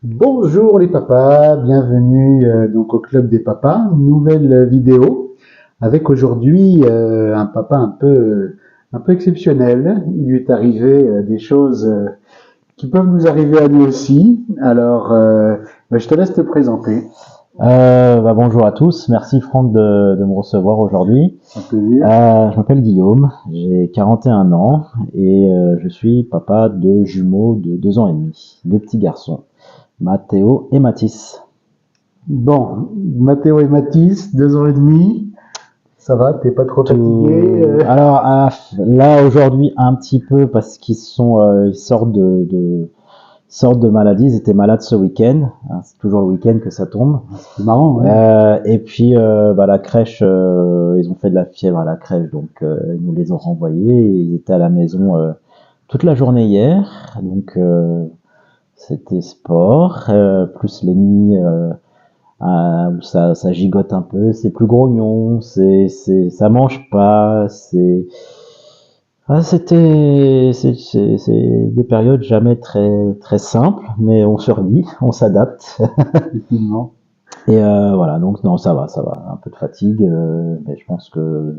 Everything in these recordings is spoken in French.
Bonjour les papas, bienvenue donc au Club des papas, une nouvelle vidéo avec aujourd'hui un papa un peu exceptionnel. Il lui est arrivé des choses qui peuvent nous arriver à nous aussi. Alors, je te laisse te présenter. Bonjour à tous, merci Franck de me recevoir aujourd'hui. Un plaisir. Je m'appelle Guillaume, j'ai 41 ans et je suis papa de jumeaux de 2 ans et demi, deux petits garçons, Mathéo et Mathis. Bon, Mathéo et Mathis, 2 ans et demi. Ça va, t'es pas trop fatigué Alors là aujourd'hui un petit peu parce ils sortent de maladie, ils étaient malades ce week-end, hein, c'est toujours le week-end que ça tombe. C'est marrant, ouais. Et puis la crèche, ils ont fait de la fièvre à la crèche, donc ils nous les ont renvoyés. Et ils étaient à la maison toute la journée hier, donc c'était sport, plus les nuits où ça gigote un peu, c'est plus grognon, ça mange pas, c'est des périodes jamais très très simples, mais on survit, on s'adapte. Effectivement. Et voilà, donc non, ça va, un peu de fatigue, mais je pense que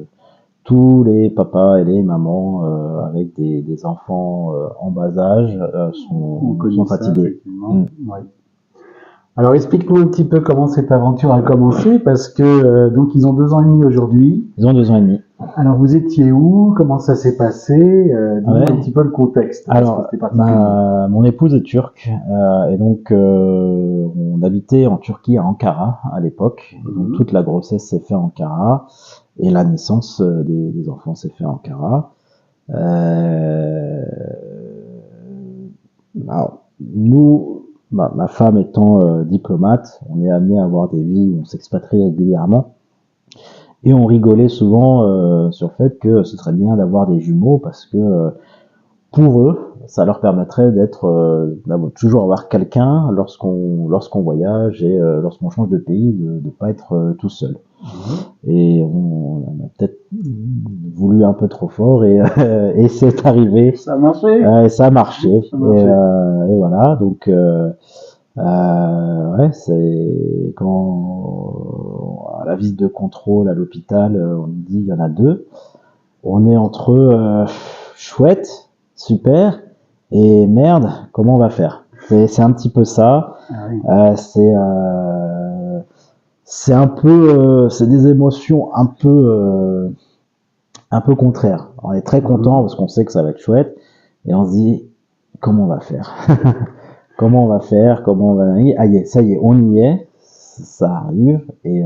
tous les papas et les mamans avec des enfants en bas âge On connaît sont ça, fatigués. effectivement. Ouais. Alors explique-nous un petit peu comment cette aventure a commencé, parce que donc ils ont 2 ans et demi aujourd'hui. Ils ont 2 ans et demi. Alors vous étiez où? Comment ça s'est passé? Dis-nous un Ouais. petit peu le contexte, parce que Alors, c'était particulier. mon épouse est turque, et donc on habitait en Turquie à Ankara à l'époque. Et donc Mhm. toute la grossesse s'est faite à Ankara et la naissance des enfants s'est faite à Ankara. Euh, alors, nous, ma femme étant diplomate, on est amené à avoir des vies où on s'expatrie régulièrement. Et on rigolait souvent sur le fait que ce serait bien d'avoir des jumeaux parce que pour eux, ça leur permettrait d'avoir toujours avoir quelqu'un lorsqu'on voyage et lorsqu'on change de pays, de pas être tout seul. Mhm. Et on a peut-être voulu un peu trop fort et c'est arrivé. Ça a marché? Et ça a marché. Ça a marché. Et voilà, donc ouais, c'est quand à la visite de contrôle à l'hôpital, on nous dit il y en a deux. On est entre chouette, super, et merde, comment on va faire? C'est un petit peu ça. Ah oui. C'est un peu, c'est des émotions un peu contraires. On est très content Mhm. parce qu'on sait que ça va être chouette, et on se dit comment on va faire? Comment on va faire? Comment on va y? Ah, ça y est, on y est, ça arrive, et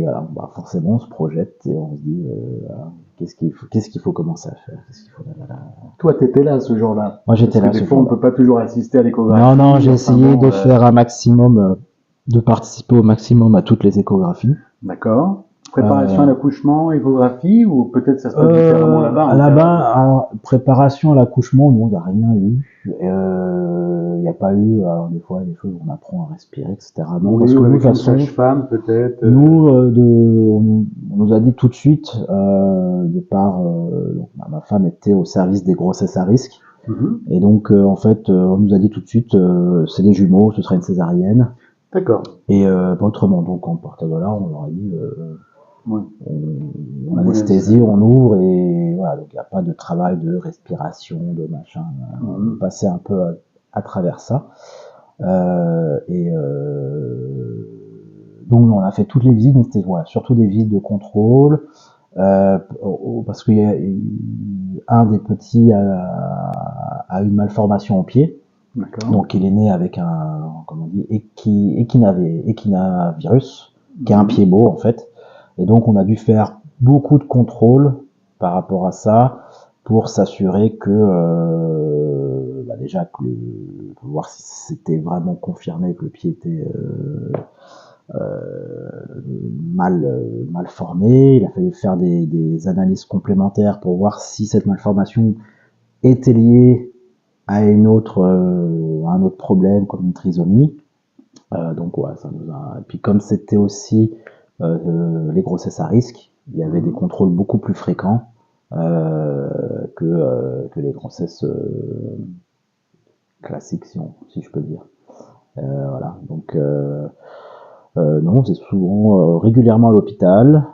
voilà, forcément, on se projette et on se dit, voilà, qu'est-ce qu'il faut commencer à faire? Qu'est-ce qu'il faut... Toi, t'étais là ce jour-là. Moi, Parce j'étais que là des ce fois, on jour-là. peut pas toujours assister à Non, non, l'échographie. j'ai Enfin essayé bon, de faire un maximum, de participer au maximum à toutes les échographies. d'accord. Préparation à Euh, l'accouchement, échographie, ou peut-être ça se passe différemment là-bas en cas Là-bas, de... alors, préparation à l'accouchement, non, il n'y a rien eu. Il n'y a pas eu, alors des fois, des choses où on apprend à respirer, etc. Non, parce Oui, que ou nous, de avec toute une façon, sage-femme peut-être. nous, on nous a dit tout de suite, de par, donc, ma femme était au service des grossesses à risque, Mhm. et donc en fait, on nous a dit tout de suite, c'est des jumeaux, ce sera une césarienne, D'accord. et pas autrement. Donc en partant de là, on leur a dit, Oui. on On vous laisse. anesthésie, on ouvre, et voilà, donc il n'y a pas de travail de respiration, de machin. On est Mhm. passé un peu à travers ça. Et donc on a fait toutes les visites, mais c'était voilà, surtout des visites de contrôle, parce qu'il y a un des petits a une malformation au pied, D'accord. donc il est né avec un, comment on dit, échinavirus, qui est un Mhm. pied beau en fait, et donc on a dû faire beaucoup de contrôles par rapport à ça pour s'assurer que déjà que pour voir si c'était vraiment confirmé que le pied était mal formé. Il a fallu faire des analyses complémentaires pour voir si cette malformation était liée à un autre problème comme une trisomie. Donc ouais, ça nous a. Et puis comme c'était aussi les grossesses à risque, il y avait des Mhm. contrôles beaucoup plus fréquents que les grossesses classique, si je peux dire. Voilà. Donc non, c'est souvent régulièrement à l'hôpital.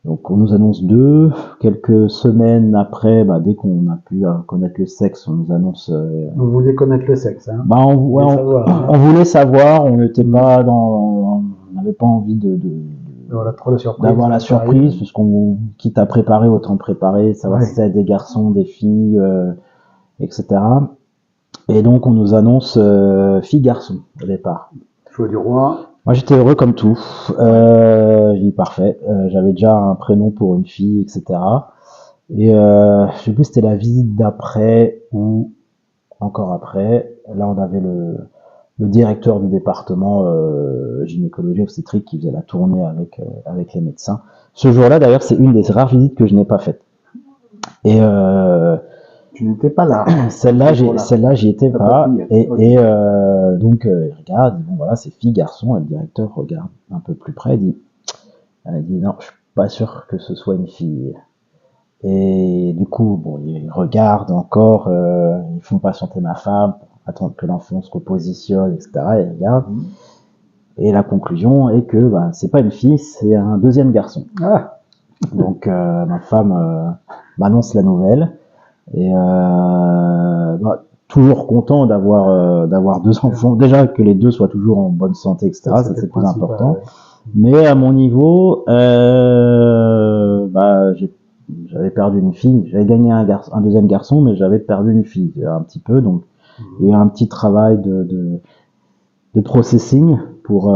Donc on nous annonce 2. Quelques semaines après, dès qu'on a pu connaître le sexe, on nous annonce. Vous vouliez connaître le sexe, hein? On voulait savoir. On n'était pas on n'avait pas envie Voilà, trop de surprise. d'avoir la surprise, parce qu'on quitte à préparer, autant préparer, savoir si c'est des garçons, des filles, etc. Et donc on nous annonce fille-garçon au départ. Choix du roi. Moi j'étais heureux comme tout. J'ai dit parfait. J'avais déjà un prénom pour une fille, etc. Et je sais plus si c'était la visite d'après ou encore après. Là on avait le directeur du département gynécologie obstétrique qui faisait la tournée avec les médecins. Ce jour-là d'ailleurs c'est une des rares visites que je n'ai pas faites. Et tu n'étais pas là. Celle-là, j'y étais pas. Donc, il regarde, bon voilà, c'est fille, garçon, et le directeur regarde un peu plus près, il dit non, je suis pas sûr que ce soit une fille. Et du coup, bon, il regarde encore, ils font patienter ma femme, attendre que l'enfant se repositionne, etc. Et il regarde. Et la conclusion est que c'est pas une fille, c'est un deuxième garçon. Ah. Donc, ma femme m'annonce la nouvelle. Et toujours content d'avoir 2 enfants, déjà que les 2 soient toujours en bonne santé, etc. Ça c'est le plus important. Ouais. Mais à mon niveau, j'avais perdu une fille. J'avais gagné un deuxième garçon, mais j'avais perdu une fille un petit peu. Donc il y a eu un petit travail de processing pour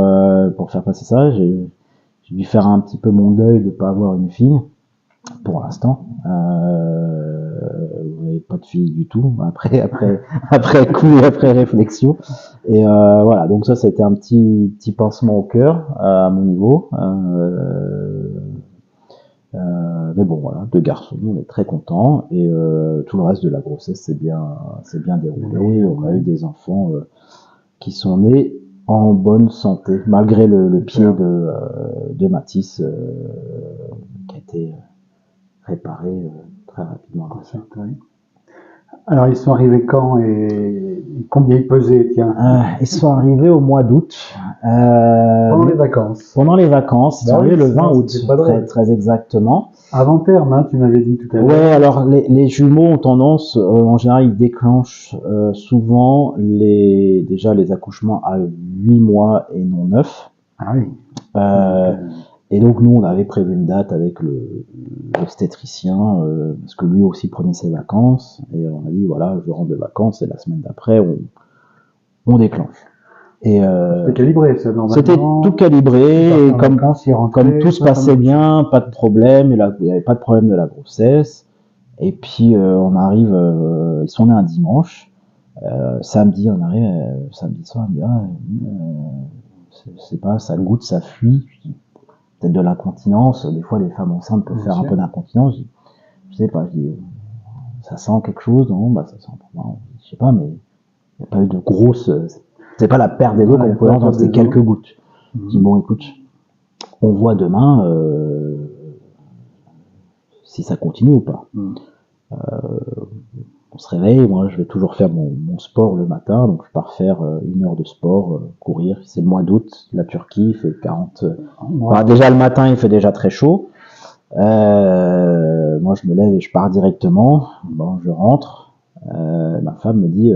faire passer ça. J'ai dû faire un petit peu mon deuil de pas avoir une fille. Pour l'instant, pas de fille du tout. Après coup et après réflexion. Et voilà. Donc ça, c'était un petit pincement au cœur à mon niveau. Mais bon, voilà, 2 garçons, on est très contents. Et tout le reste de la grossesse s'est bien déroulé. On a eu des enfants qui sont nés en bonne santé, malgré le pied de Mathis qui a été réparé très rapidement. Alors, ils sont arrivés quand et combien ils pesaient, tiens? Ils sont arrivés au mois d'août. Pendant les vacances. Pendant les vacances, ils sont arrivés le 20 août, très exactement. Avant terme, hein, tu m'avais dit tout à l'heure. Ouais, alors les jumeaux ont tendance, en général, ils déclenchent souvent déjà les accouchements à 8 mois et non 9. Ah oui. Et donc nous, on avait prévu une date avec l'obstétricien, parce que lui aussi prenait ses vacances, et on a dit voilà, je rentre de vacances, et la semaine d'après, on déclenche. Et c'était calibré, ça, normalement. C'était tout calibré, et comme tout se passait bien, pas de problème, il n'y avait pas de problème de la grossesse. Et puis on arrive, ils sont nés un dimanche, samedi, on arrive samedi soir, on dit c'est pas, ça goutte, ça fuit. Peut-être de l'incontinence, des fois les femmes enceintes peuvent faire un peu d'incontinence, je sais pas, je dis ça sent quelque chose, non, ça sent, non, je sais pas, mais il n'y a pas eu de grosse, c'est pas la perte des os qu'on pouvait entendre, c'était quelques gouttes. Je dis bon écoute, on voit demain si ça continue ou pas. On se réveille, moi je vais toujours faire mon sport le matin, donc je pars faire 1 heure de sport, courir, c'est le mois d'août, la Turquie, il fait 40... déjà le matin il fait déjà très chaud, moi je me lève et je pars directement, bon je rentre, ma femme me dit,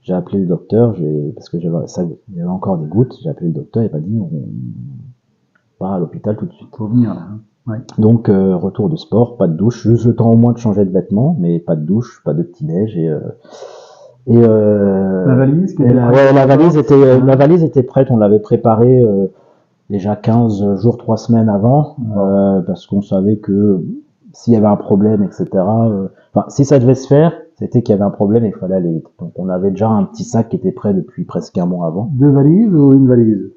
j'ai appelé le docteur, parce que il y avait encore des gouttes, j'ai appelé le docteur, il m'a dit on part à l'hôpital tout de suite. Faut venir là. Ouais. Donc retour de sport, pas de douche, juste le temps au moins de changer de vêtements, mais pas de douche, pas de petit-déj la valise, la valise était prête, on l'avait préparée déjà 15 jours, 3 semaines avant, parce qu'on savait que s'il y avait un problème, etc. Si ça devait se faire, c'était qu'il y avait un problème et il fallait aller vite. Donc on avait déjà un petit sac qui était prêt depuis presque 1 mois avant. 2 valises ou une valise?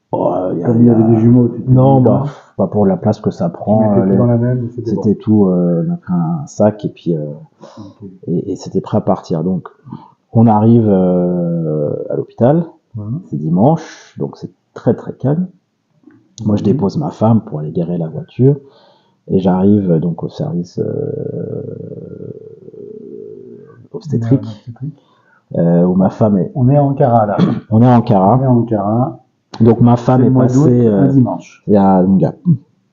Comme il y avait des jumeaux, non, pas pour la place que ça prend. Tout dans la même, c'était bon. Tout, on a pris un sac et puis et c'était prêt à partir. Donc on arrive à l'hôpital, c'est dimanche, donc c'est très très calme. Moi je dépose ma femme pour aller garer la voiture et j'arrive donc au service obstétrique, où ma femme est. On est à Ankara là. On est à Ankara. On est à Ankara. Donc ma femme C'est est le mois d'août, passée. un dimanche. Il y a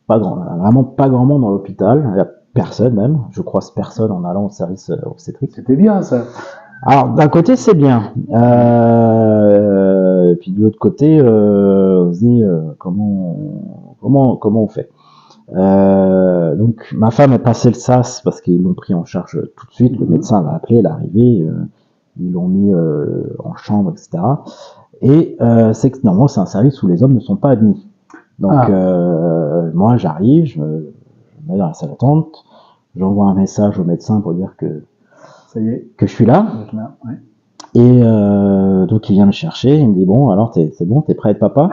vraiment pas grand monde dans l'hôpital. Il y a personne même. Je croise personne en allant au service obstétrique. C'était bien ça. Alors d'un côté c'est bien. Et puis de l'autre côté, on se dit comment on fait. Donc ma femme est passée le SAS parce qu'ils l'ont pris en charge tout de suite. Le médecin l'a appelé, l'arrivée, ils l'ont mis en chambre, etc. Et c'est que normalement c'est un service où les hommes ne sont pas admis. Donc moi j'arrive, je me mets dans la salle d'attente, j'envoie un message au médecin pour dire que ça y est, que je suis là. Ouais. Et donc il vient me chercher, il me dit bon alors c'est bon, t'es prêt à être papa?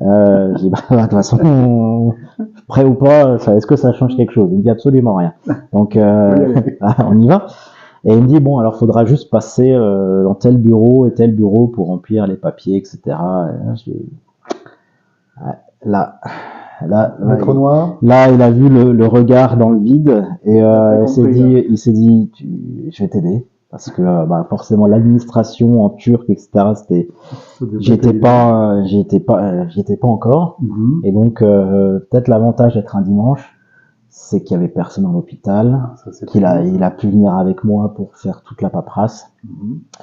Je dis bah de toute façon prêt ou pas, est-ce que ça change quelque chose? Il me dit absolument rien. Donc on y va. Et il me dit bon alors faudra juste passer dans tel bureau et tel bureau pour remplir les papiers, etc. Et là, là il a vu le regard dans le vide et il s'est dit je vais t'aider. Parce que forcément l'administration en turc, etc. J'y étais pas encore. Et donc peut-être l'avantage d'être un dimanche, c'est qu'il y avait personne dans l'hôpital, il a pu venir avec moi pour faire toute la paperasse.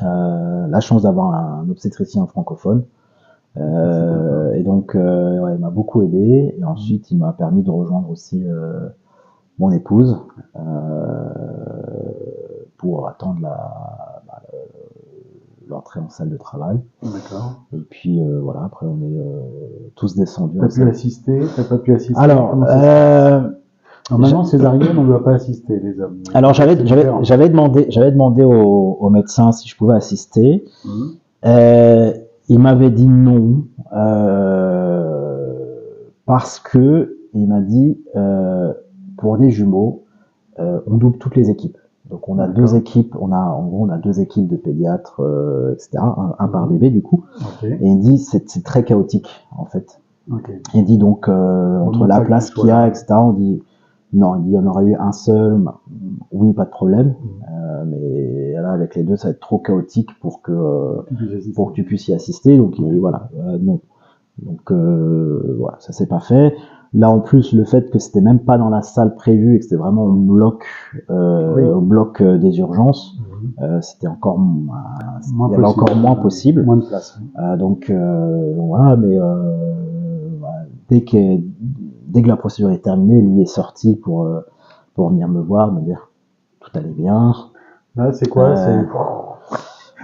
La chance d'avoir un obstétricien francophone. Et donc il m'a beaucoup aidé. Et ensuite il m'a permis de rejoindre aussi mon épouse. Pour attendre l'entrée en salle de travail. D'accord. Et puis voilà, après on est tous descendus. T'as pu assister? T'as pas pu assister? Alors, normalement césarienne, on ne doit pas assister les hommes. Alors j'avais demandé au médecin si je pouvais assister. Il m'avait dit non parce que il m'a dit pour des jumeaux, on double toutes les équipes. Donc on a deux équipes, on a deux équipes de pédiatres, etc. Un par bébé du coup. Et il dit c'est très chaotique en fait. Il dit donc entre la place qu'il y a, etc. On dit non, il y en aurait eu un seul. Oui, pas de problème. Mais là avec les deux, ça va être trop chaotique pour que tu puisses y assister. Donc voilà, non. Donc voilà, ça s'est pas fait. Là en plus le fait que c'était même pas dans la salle prévue et que c'était vraiment au bloc des urgences, c'était encore il y avait encore moins possible. Moins de place. Donc voilà, mais dès que la procédure est terminée, lui est sorti pour venir me voir, me dire tout allait bien. Là c'est quoi?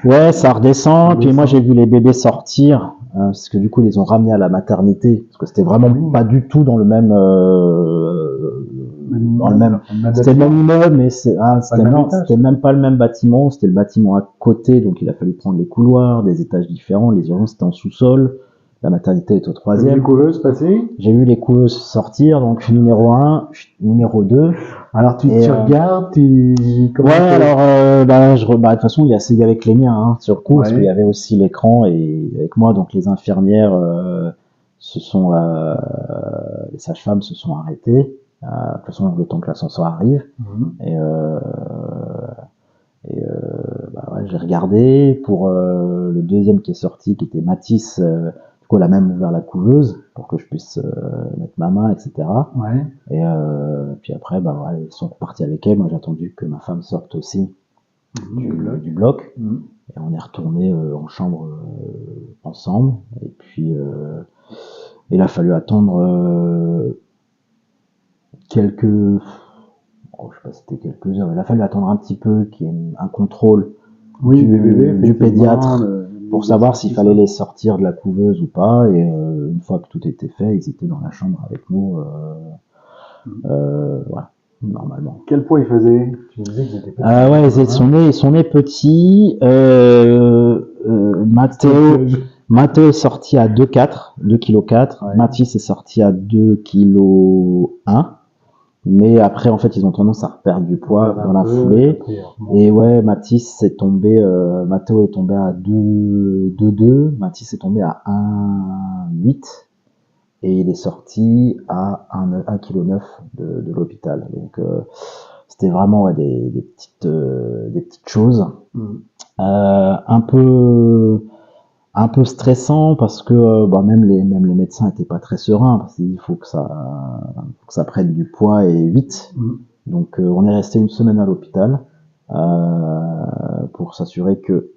Ouais, ça redescend. Puis moi j'ai vu les bébés sortir. Parce que du coup ils les ont ramenés à la maternité parce que c'était vraiment pas du tout dans le même c'était le même immeuble mais c'était même pas le même bâtiment, c'était le bâtiment à côté, donc il a fallu prendre les couloirs des étages différents, les urgences étaient en sous-sol, la maternité est au 3e. T'as vu les couveuses passer? J'ai vu les couveuses sortir, donc numéro 1, numéro 2. Alors tu regardes, alors de toute façon il y avait que les miens sur le coup, parce qu'il y avait aussi l'écran et avec moi, donc les infirmières les sages-femmes se sont arrêtées. De toute façon le temps que l'ascenseur arrive. J'ai regardé pour le deuxième qui est sorti, qui était Mathis. Du coup, elle a même ouvert la couveuse pour que je puisse mettre ma main, etc. Et puis après, ils sont repartis avec elle. Moi, j'ai attendu que ma femme sorte aussi du bloc. Et on est retourné en chambre ensemble. Et puis, il a fallu attendre quelques... je sais pas si c'était quelques heures. Il a fallu attendre un petit peu qu'il y ait un contrôle du pédiatre pour savoir s'il fallait les sortir de la couveuse ou pas. Et une fois que tout était fait, ils étaient dans la chambre avec nous. Voilà, normalement. Quel poids ils faisaient? Tu me disais qu'ils étaient petits. Ils sont nés petits. Matteo est sorti à 2,4 kg. Mathis est sorti à 2,1 kg. Mais après, en fait, ils ont tendance à perdre du poids dans la foulée. Et Mathis est tombé, Matteo est tombé à 2,2. Mathis est tombé à 1,8. Et il est sorti à 1,9 kg de l'hôpital. Donc, c'était vraiment des petites choses. Un peu stressant parce que même les médecins étaient pas très sereins parce qu'il faut que ça prenne du poids et vite. Donc on est resté une semaine à l'hôpital pour s'assurer que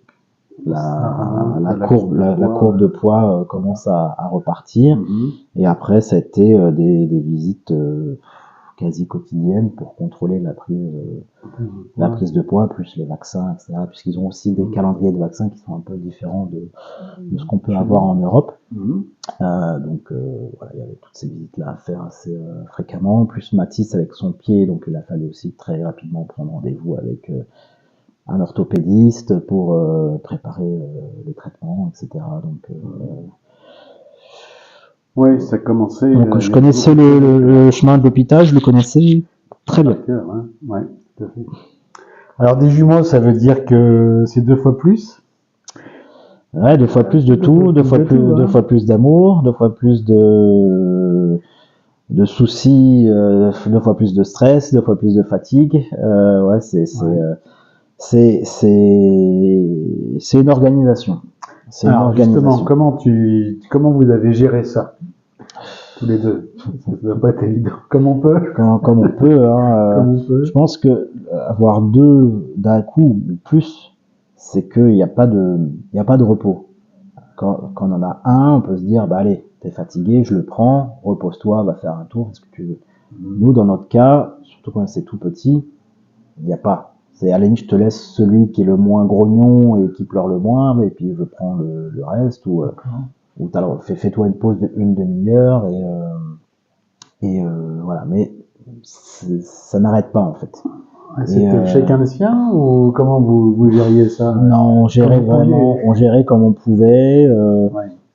la courbe de poids commence à repartir. Et après ça a été des visites quasi quotidiennes pour contrôler la prise de poids, plus les vaccins, etc. Puisqu'ils ont aussi des calendriers de vaccins qui sont un peu différents de ce qu'on peut avoir en Europe. Donc voilà, il y avait toutes ces visites-là à faire assez fréquemment. Plus Mathis avec son pied, donc il a fallu aussi très rapidement prendre rendez-vous avec un orthopédiste pour préparer les traitements, etc. Donc oui, ça commençait. Donc je connaissais le chemin de l'hôpital, je le connaissais très bien. Ouais, tout à fait. Alors des jumeaux, ça veut dire que c'est 2 fois plus. Ouais, 2 fois plus de tout, 2 fois plus d'amour, 2 fois plus de soucis, 2 fois plus de stress, 2 fois plus de fatigue. Ouais, c'est une organisation. Alors justement, comment vous avez géré ça tous les deux? Ça doit pas être évident. Comme on peut. Comme on peut. Je pense que avoir 2 d'un coup ou plus, c'est qu'il n'y a pas de repos. Quand on en a un, on peut se dire, bah allez, t'es fatigué, je le prends, repose-toi, va faire un tour, fais ce que tu veux. Nous, dans notre cas, surtout quand c'est tout petit, il n'y a pas. C'est à la limite, je te laisse celui qui est le moins grognon et qui pleure le moins, et puis je prends le reste, ou fais-toi une pause d'une demi-heure, et voilà. Mais ça n'arrête pas, en fait. C'était chacun le sien, ou comment vous gériez ça? Non, on gérait comme on pouvait.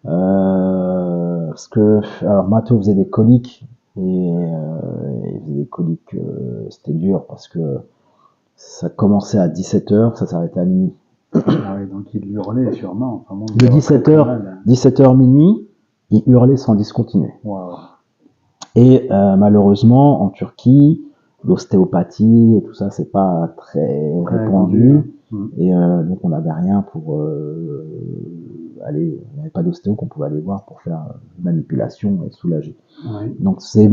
Parce que, alors Mathéo faisait des coliques, et il faisait des coliques, c'était dur parce que ça commençait à 17h, ça s'arrêtait à minuit. Donc il hurlait sûrement. Enfin, de 17h minuit, il hurlait sans discontinuer. Wow. Et malheureusement, en Turquie, l'ostéopathie et tout ça, c'est pas très répandu. Et donc on n'avait rien pour on n'avait pas d'ostéo qu'on pouvait aller voir pour faire une manipulation et soulager. Donc c'est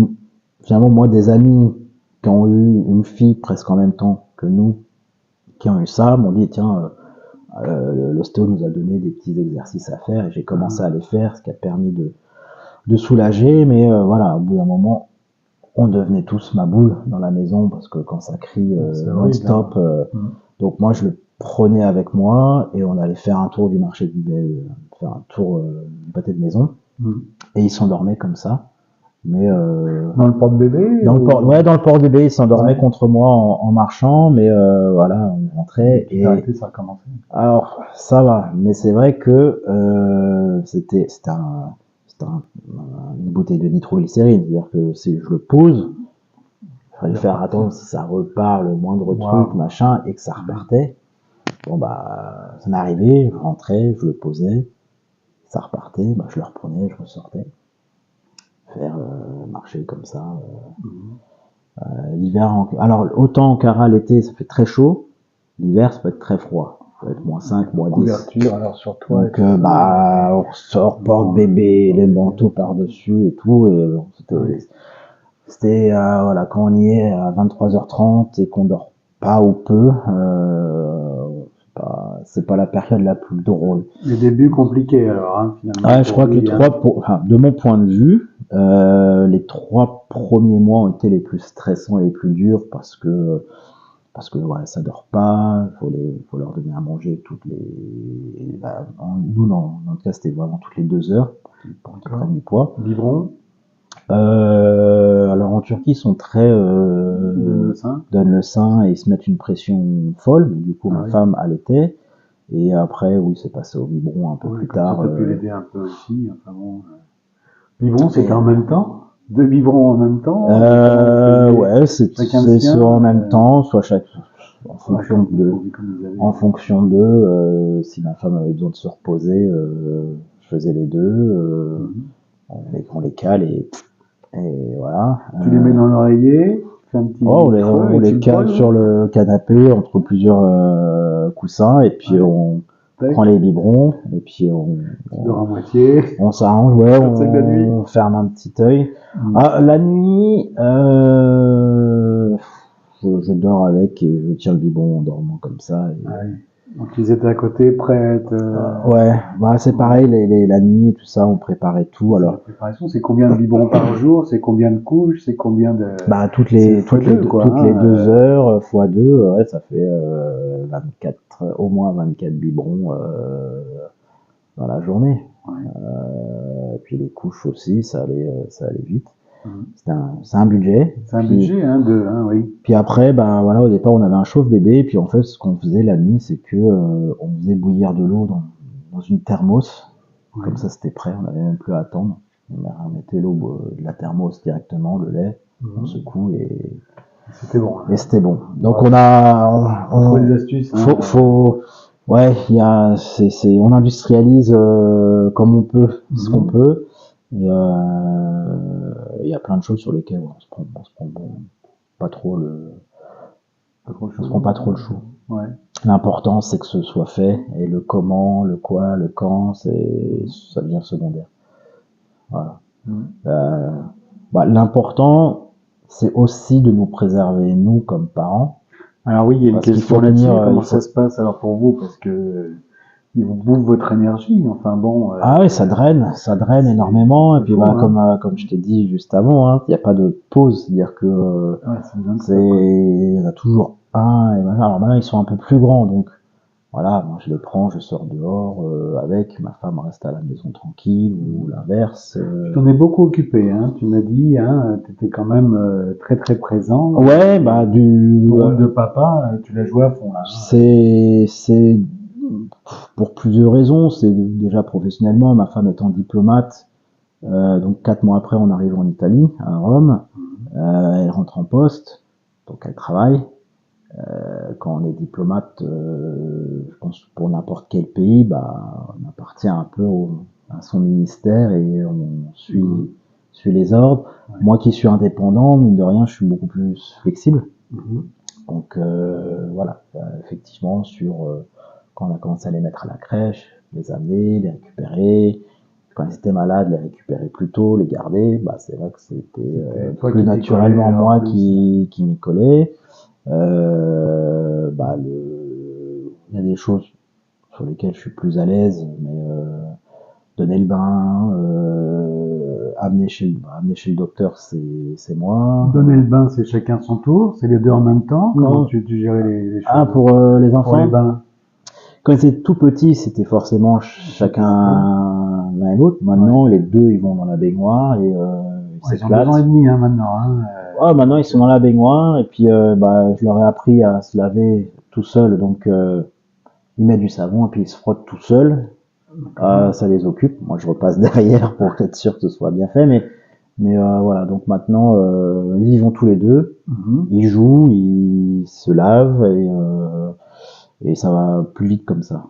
finalement moi des amis qui ont eu une fille presque en même temps que nous, qui ont eu ça, m'ont dit tiens, l'ostéo nous a donné des petits exercices à faire et j'ai commencé à les faire, ce qui a permis de soulager, mais voilà, au bout d'un moment, on devenait tous ma boule dans la maison parce que quand ça crie non-stop, donc moi je le prenais avec moi et on allait faire un tour du marché faire un tour du pâté de maison et il s'endormait comme ça. Mais dans le porte-bébé dans le porte-bébé, il s'endormait contre moi en marchant, mais voilà, on rentrait et ça a commencé. Alors ça va, mais c'est vrai que c'était une bouteille de nitroglycérine, c'est-à-dire que si je le pose, il fallait faire attention si ça repart, le moindre truc, machin, et que ça repartait. Bon bah, ça m'arrivait, je rentrais, je le posais, ça repartait, bah je le reprenais, je ressortais. Faire marcher comme ça. L'hiver, alors autant en Cara l'été, ça fait très chaud, l'hiver, ça peut être très froid. Ça peut être -5, -10. Couverture, alors sur toi. Donc, on sort, porte-bébé, les manteaux par-dessus et tout, et bon, c'était voilà, quand on y est à 23h30 et qu'on dort pas ou peu, c'est pas la période la plus drôle. Les débuts compliqués alors, finalement. Je crois que de mon point de vue, les 3 premiers mois ont été les plus stressants et les plus durs parce que voilà, ça dort pas, faut leur donner à manger nous dans notre cas c'était vraiment toutes les 2 heures pour qu'ils prennent du poids. Biberon. Alors en Turquie ils sont très donnent le sein et ils se mettent une pression folle, mais du coup ma femme allaitait et après oui c'est passé au biberon un peu plus tard. Ça pu l'aider un peu aussi. Enfin bon. Biberon c'était en même temps. 2 biberons en même temps. Ouais, c'est soit en même temps, soit en fonction de si ma femme avait besoin de se reposer, je faisais les deux. On les cale et voilà. Tu les mets dans l'oreiller. fais un petit Oh, creux on et tu les le cale poses. sur le canapé entre plusieurs coussins et puis Ouais. on Tac, prend les biberons et puis tu dors à moitié. on s'arrange, ouais, Quand c'est de la nuit. on ferme un petit œil. Mm. Ah, la nuit, je dors avec et je tiens le biberon en dormant comme ça. Et, Ouais. Donc ils étaient à côté, prêtes. ouais, bah, c'est pareil, la nuit et tout ça, on préparait tout. C'est la Alors, préparation, c'est combien de biberons par jour, c'est combien de couches, c'est combien de... bah, C'est fois deux, quoi. toutes les 2 heures, fois 2, ouais, ça fait 24, au moins 24 biberons dans la journée. Ouais. Et puis les couches aussi, ça allait vite. Mhm. C'est un budget. C'est un Puis, budget, oui. puis après, ben voilà, au départ, on avait un chauffe-bébé. Et puis en fait, ce qu'on faisait la nuit, c'est que on faisait bouillir de l'eau dans une thermos. Ouais. Comme ça, c'était prêt. On n'avait même plus à attendre. On mettait l'eau de la thermos directement, le lait, on Mhm. secoue et C'était bon. Là. c'était bon. Donc Ouais. on On trouve des astuces. ouais, on industrialise comme on peut, ce qu'on peut. Et il y a plein de choses sur lesquelles on se prend pas trop Pas trop on se chaud. prend pas trop le chou. Ouais. L'important, c'est que ce soit fait, et le comment, le quoi, le quand, ça devient secondaire. Voilà. Mhm. L'important, c'est aussi de nous préserver, nous, comme parents. Alors oui, il y a une Parce qu'il question faut là-dessus. tenir, Comment ça se passe alors pour vous? Parce que ils vous bouffent votre énergie. Enfin bon. Ah oui, ça draine énormément. Et puis fou, hein. comme je t'ai dit juste avant, hein, il n'y a pas de pause, c'est-à-dire que Ouais, c'est bien ça, quoi. il y en a toujours un. Et voilà. Alors maintenant, ils sont un peu plus grands, donc voilà, moi je les prends, je sors dehors avec, ma femme reste à la maison tranquille ou l'inverse. Tu t'en es beaucoup occupé, hein. Tu m'as dit, hein, tu étais quand même très très présent. Ouais, Ton rôle de papa, tu l'as joué à fond là. Hein. c'est pour plusieurs raisons. C'est déjà professionnellement, ma femme étant diplomate, donc 4 mois après, on arrive en Italie, à Rome. Elle rentre en poste, donc elle travaille. Quand on est diplomate, je pense que pour n'importe quel pays, on appartient un peu à son ministère et on suit les ordres. Ouais. Moi qui suis indépendant, mine de rien, je suis beaucoup plus flexible. Mhm. Donc voilà, effectivement, quand on a commencé à les mettre à la crèche, les amener, les récupérer, quand ils étaient malades, les récupérer plus tôt, les garder, c'est vrai que c'était toi plus qui t'y naturellement collais, en moi plus. qui m'y collais. Il y a des choses sur lesquelles je suis plus à l'aise, mais donner le bain, amener chez le docteur, c'est moi. Donner le bain, c'est chacun son tour, c'est les deux en même temps. Non. Comment tu gérais les choses? Ah, pour les enfants? Pour les bains. Quand ils étaient tout petits, c'était forcément chacun l'un et l'autre. Maintenant, les deux, ils vont dans la baignoire et Ils ont 2 ans et demi hein, maintenant. Hein. Maintenant, ils sont dans la baignoire et puis je leur ai appris à se laver tout seul. Donc, ils mettent du savon et puis ils se frottent tout seuls. Ça les occupe. Moi, je repasse derrière pour être sûr que ce soit bien fait. Mais voilà, donc maintenant, ils y vont tous les deux. Mhm. Ils jouent, ils se lavent et ça va plus vite comme ça.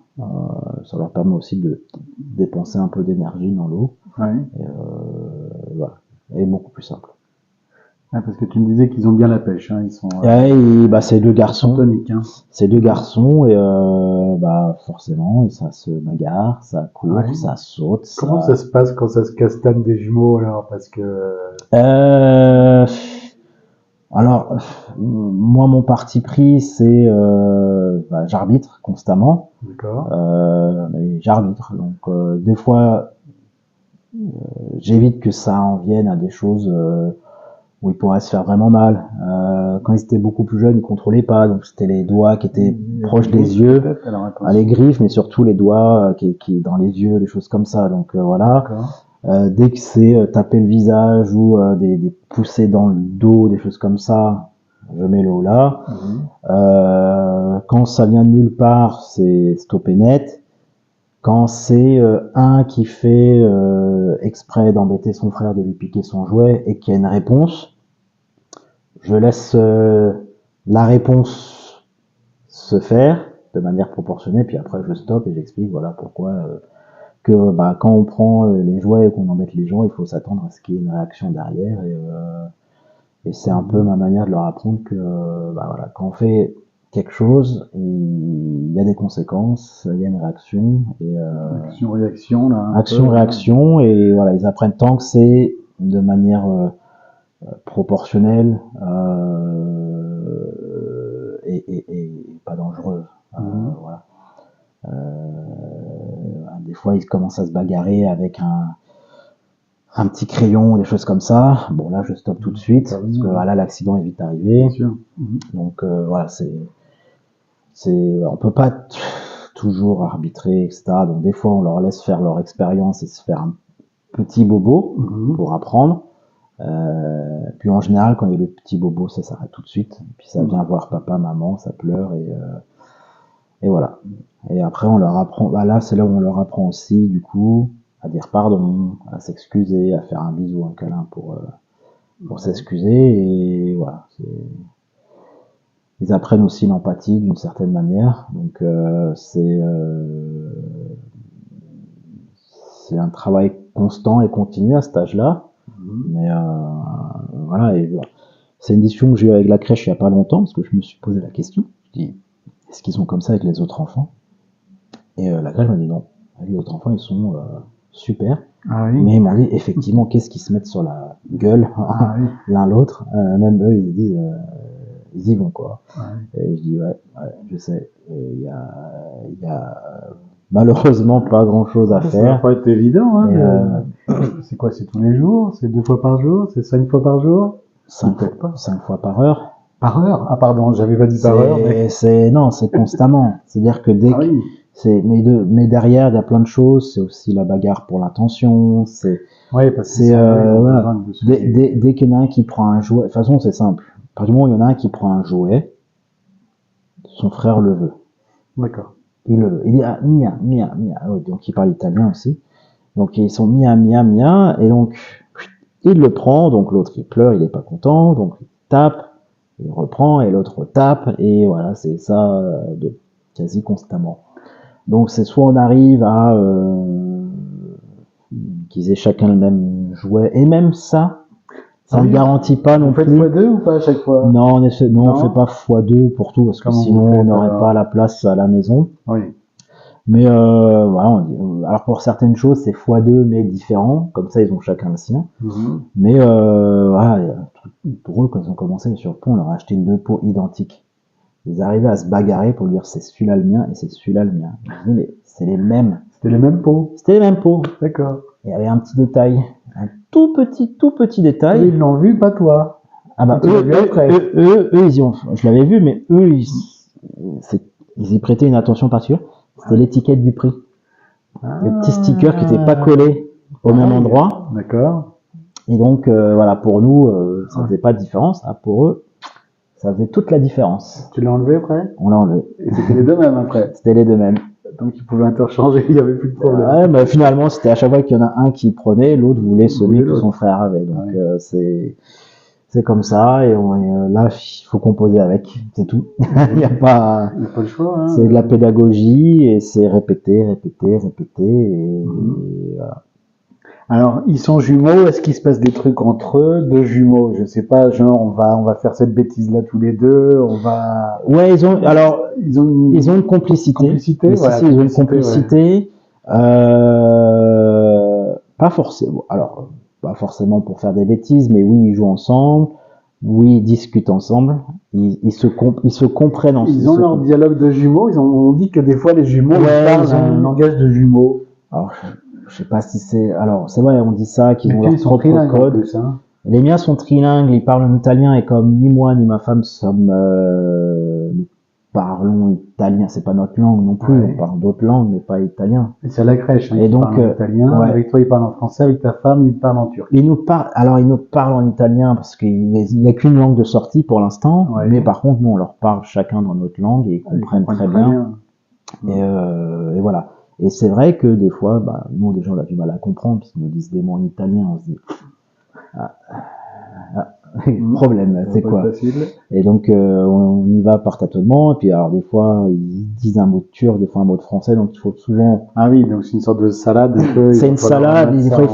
Ça leur permet aussi de dépenser un peu d'énergie dans l'eau. Ouais. Et voilà, et beaucoup plus simple. Ah, parce que tu me disais qu'ils ont bien la pêche. Hein. Ils sont. C'est deux garçons. Toniques, hein. C'est deux garçons et forcément, et ça se bagarre, ça court, Ouais. ça saute. Comment ça se passe quand ça se castagne des jumeaux alors? Parce que. Alors, moi, mon parti pris, c'est j'arbitre constamment. D'accord. Mais j'arbitre. Donc, des fois, j'évite que ça en vienne à des choses où ils pourraient se faire vraiment mal. Quand ils étaient beaucoup plus jeunes, ils contrôlaient pas, donc c'était les doigts qui étaient proches des yeux, les griffes, mais surtout les doigts qui dans les yeux, des choses comme ça. Donc voilà. Dès que c'est taper le visage ou des poussées dans le dos, des choses comme ça, je mets le haut là. Quand ça vient de nulle part, c'est stopper net. Quand c'est un qui fait exprès d'embêter son frère, de lui piquer son jouet et qu'il y a une réponse, je laisse la réponse se faire de manière proportionnée, puis après je stoppe et j'explique voilà pourquoi quand on prend les jouets et qu'on embête les gens, il faut s'attendre à ce qu'il y ait une réaction derrière Et c'est un peu ma manière de leur apprendre que, bah voilà, quand on fait quelque chose, il y a des conséquences, il y a une réaction, et Action-réaction, là. action-réaction, et voilà, ils apprennent tant que c'est de manière proportionnelle et pas dangereuse. Voilà. Des fois, ils commencent à se bagarrer avec un petit crayon, des choses comme ça. Bon, là, je stoppe tout de suite, parce que voilà, l'accident est vite arrivé. Bien sûr. Donc, voilà, on peut pas toujours arbitrer, etc. Donc, des fois, on leur laisse faire leur expérience et se faire un petit bobo pour apprendre. Puis en général, quand il y a le petit bobo, ça s'arrête tout de suite. Puis ça vient voir papa, maman, ça pleure et voilà. Et après, on leur apprend. Bah là, c'est là où on leur apprend aussi, du coup, à dire pardon, à s'excuser, à faire un bisou, un câlin pour s'excuser. Et voilà. Ils apprennent aussi l'empathie d'une certaine manière. Donc c'est un travail constant et continu à cet âge-là. Mais voilà, et c'est une discussion que j'ai eue avec la crèche il n'y a pas longtemps, parce que je me suis posé la question. Je dis, est-ce qu'ils sont comme ça avec les autres enfants? Et la crèche m'a dit non. Avec les autres enfants, ils sont super. Ah oui. Mais ils m'ont dit, effectivement, qu'est-ce qu'ils se mettent sur la gueule l'un l'autre. Même eux, ils disent, ils y vont, quoi. Et je dis, ouais, je sais. Il y a malheureusement pas grand-chose à faire. Ça va pas être évident, hein. C'est quoi, c'est tous les jours? C'est 2 fois par jour? C'est 5 fois par jour? 5 fois par heure. Par heure? Ah pardon, j'avais pas dit par heure. Mais... Non, c'est constamment. C'est-à-dire que dès que... Mais derrière, il y a plein de choses. C'est aussi la bagarre pour l'attention. Oui, parce que voilà. Dès qu'il y en a un qui prend un jouet... De toute façon, c'est simple. À partir du moment où il y en a un qui prend un jouet, son frère le veut. D'accord. Il le veut. Il dit, ah, mia, mia, mia. Oui, donc il parle italien aussi. Donc ils sont mia, mia, mia. Et donc, il le prend. Donc l'autre, il pleure, il est pas content. Donc il tape, il reprend, et l'autre tape. Et voilà, c'est ça de quasi constamment. Donc c'est soit on arrive à qu'ils aient chacun le même jouet, et même ça ne garantit pas non plus. Vous faites x2 ou pas à chaque fois? Non, on fait pas x2 pour tout, parce que sinon on n'aurait pas la place à la maison. Oui. Mais voilà, alors pour certaines choses c'est x2 mais différent, comme ça ils ont chacun le sien. Mais voilà, il y a un truc drôle quand ils ont commencé sur le pont, on leur a acheté 2 pots identiques. Ils arrivaient à se bagarrer pour dire c'est celui-là le mien et c'est celui-là le mien. Je dis mais c'est les mêmes. C'était les mêmes pots. C'était les mêmes pots. D'accord. Il y avait un petit détail, un tout petit détail. Eux, ils l'ont vu, pas toi. Ah bah eux, ils y ont. Je l'avais vu, mais eux, ils y prêtaient une attention particulière. C'était l'étiquette du prix. Le petit sticker qui n'était pas collé au même endroit. D'accord. Et donc voilà, pour nous, ça faisait pas de différence. Hein, pour eux, ça faisait toute la différence. Tu l'as enlevé après? On l'a enlevé. Et c'était les deux mêmes après? C'était les deux mêmes. Donc ils pouvaient interchanger, il n'y avait plus de problème. Ouais, bah, finalement, c'était à chaque fois qu'il y en a un qui prenait, l'autre voulait celui que son frère avait. Donc c'est comme ça, et là, il faut composer avec, c'est tout. Il n'y a pas le choix. Hein. C'est de la pédagogie, et c'est répéter, et voilà. Alors, ils sont jumeaux, est-ce qu'il se passe des trucs entre eux, deux jumeaux? Je sais pas, genre, on va faire cette bêtise-là tous les deux, on va... Ouais, ils ont une complicité. Complicité, voilà, ils ont une complicité, pas forcément pour faire des bêtises, mais oui, ils jouent ensemble, oui, ils discutent ensemble, ils se comprennent ensemble. Ils ont leur dialogue de jumeaux, on dit que des fois les jumeaux parlent un langage de jumeaux. Alors, je sais pas si c'est... Alors, c'est vrai, on dit ça, qu'ils ont leur propre code. Plus, hein. Les miens sont trilingues, ils parlent en italien, et comme ni moi ni ma femme sommes... nous parlons italien, c'est pas notre langue non plus, on parle d'autres langues, mais pas italien. Et c'est à la crèche, hein, et donc, parle en italien, avec toi ils parlent en français, avec ta femme ils parlent en turc. Ils nous parlent en italien, parce qu'il n'y a qu'une langue de sortie pour l'instant, mais par contre, nous on leur parle chacun dans notre langue, et ils comprennent très bien. Et voilà. Et c'est vrai que des fois, nous déjà on a du mal à comprendre, parce qu'ils nous disent des mots en italien, on se dit, problème, c'est pas quoi? facile. Et donc on y va par tâtonnement, et puis alors des fois ils disent un mot de turc, des fois un mot de français, donc il faut souvent... Ah oui, donc c'est une sorte de salade. C'est une salade, des fois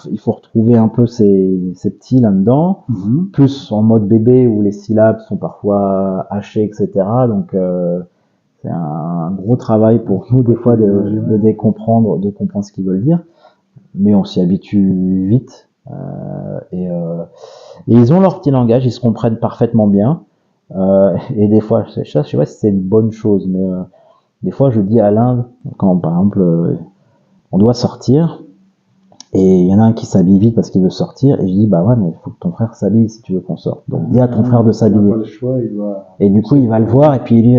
il faut retrouver un peu ces petits là-dedans, plus en mode bébé où les syllabes sont parfois hachées, etc. Donc c'est un gros travail pour nous des fois de comprendre ce qu'ils veulent dire, mais on s'y habitue vite. Et ils ont leur petit langage, ils se comprennent parfaitement bien. Et des fois, je sais pas si c'est une bonne chose, mais des fois je dis à l'un, quand par exemple on doit sortir, et il y en a un qui s'habille vite parce qu'il veut sortir, et je dis bah ouais, mais il faut que ton frère s'habille si tu veux qu'on sorte. Donc dis à ton frère de s'habiller. Et du coup il va le voir, et puis il dit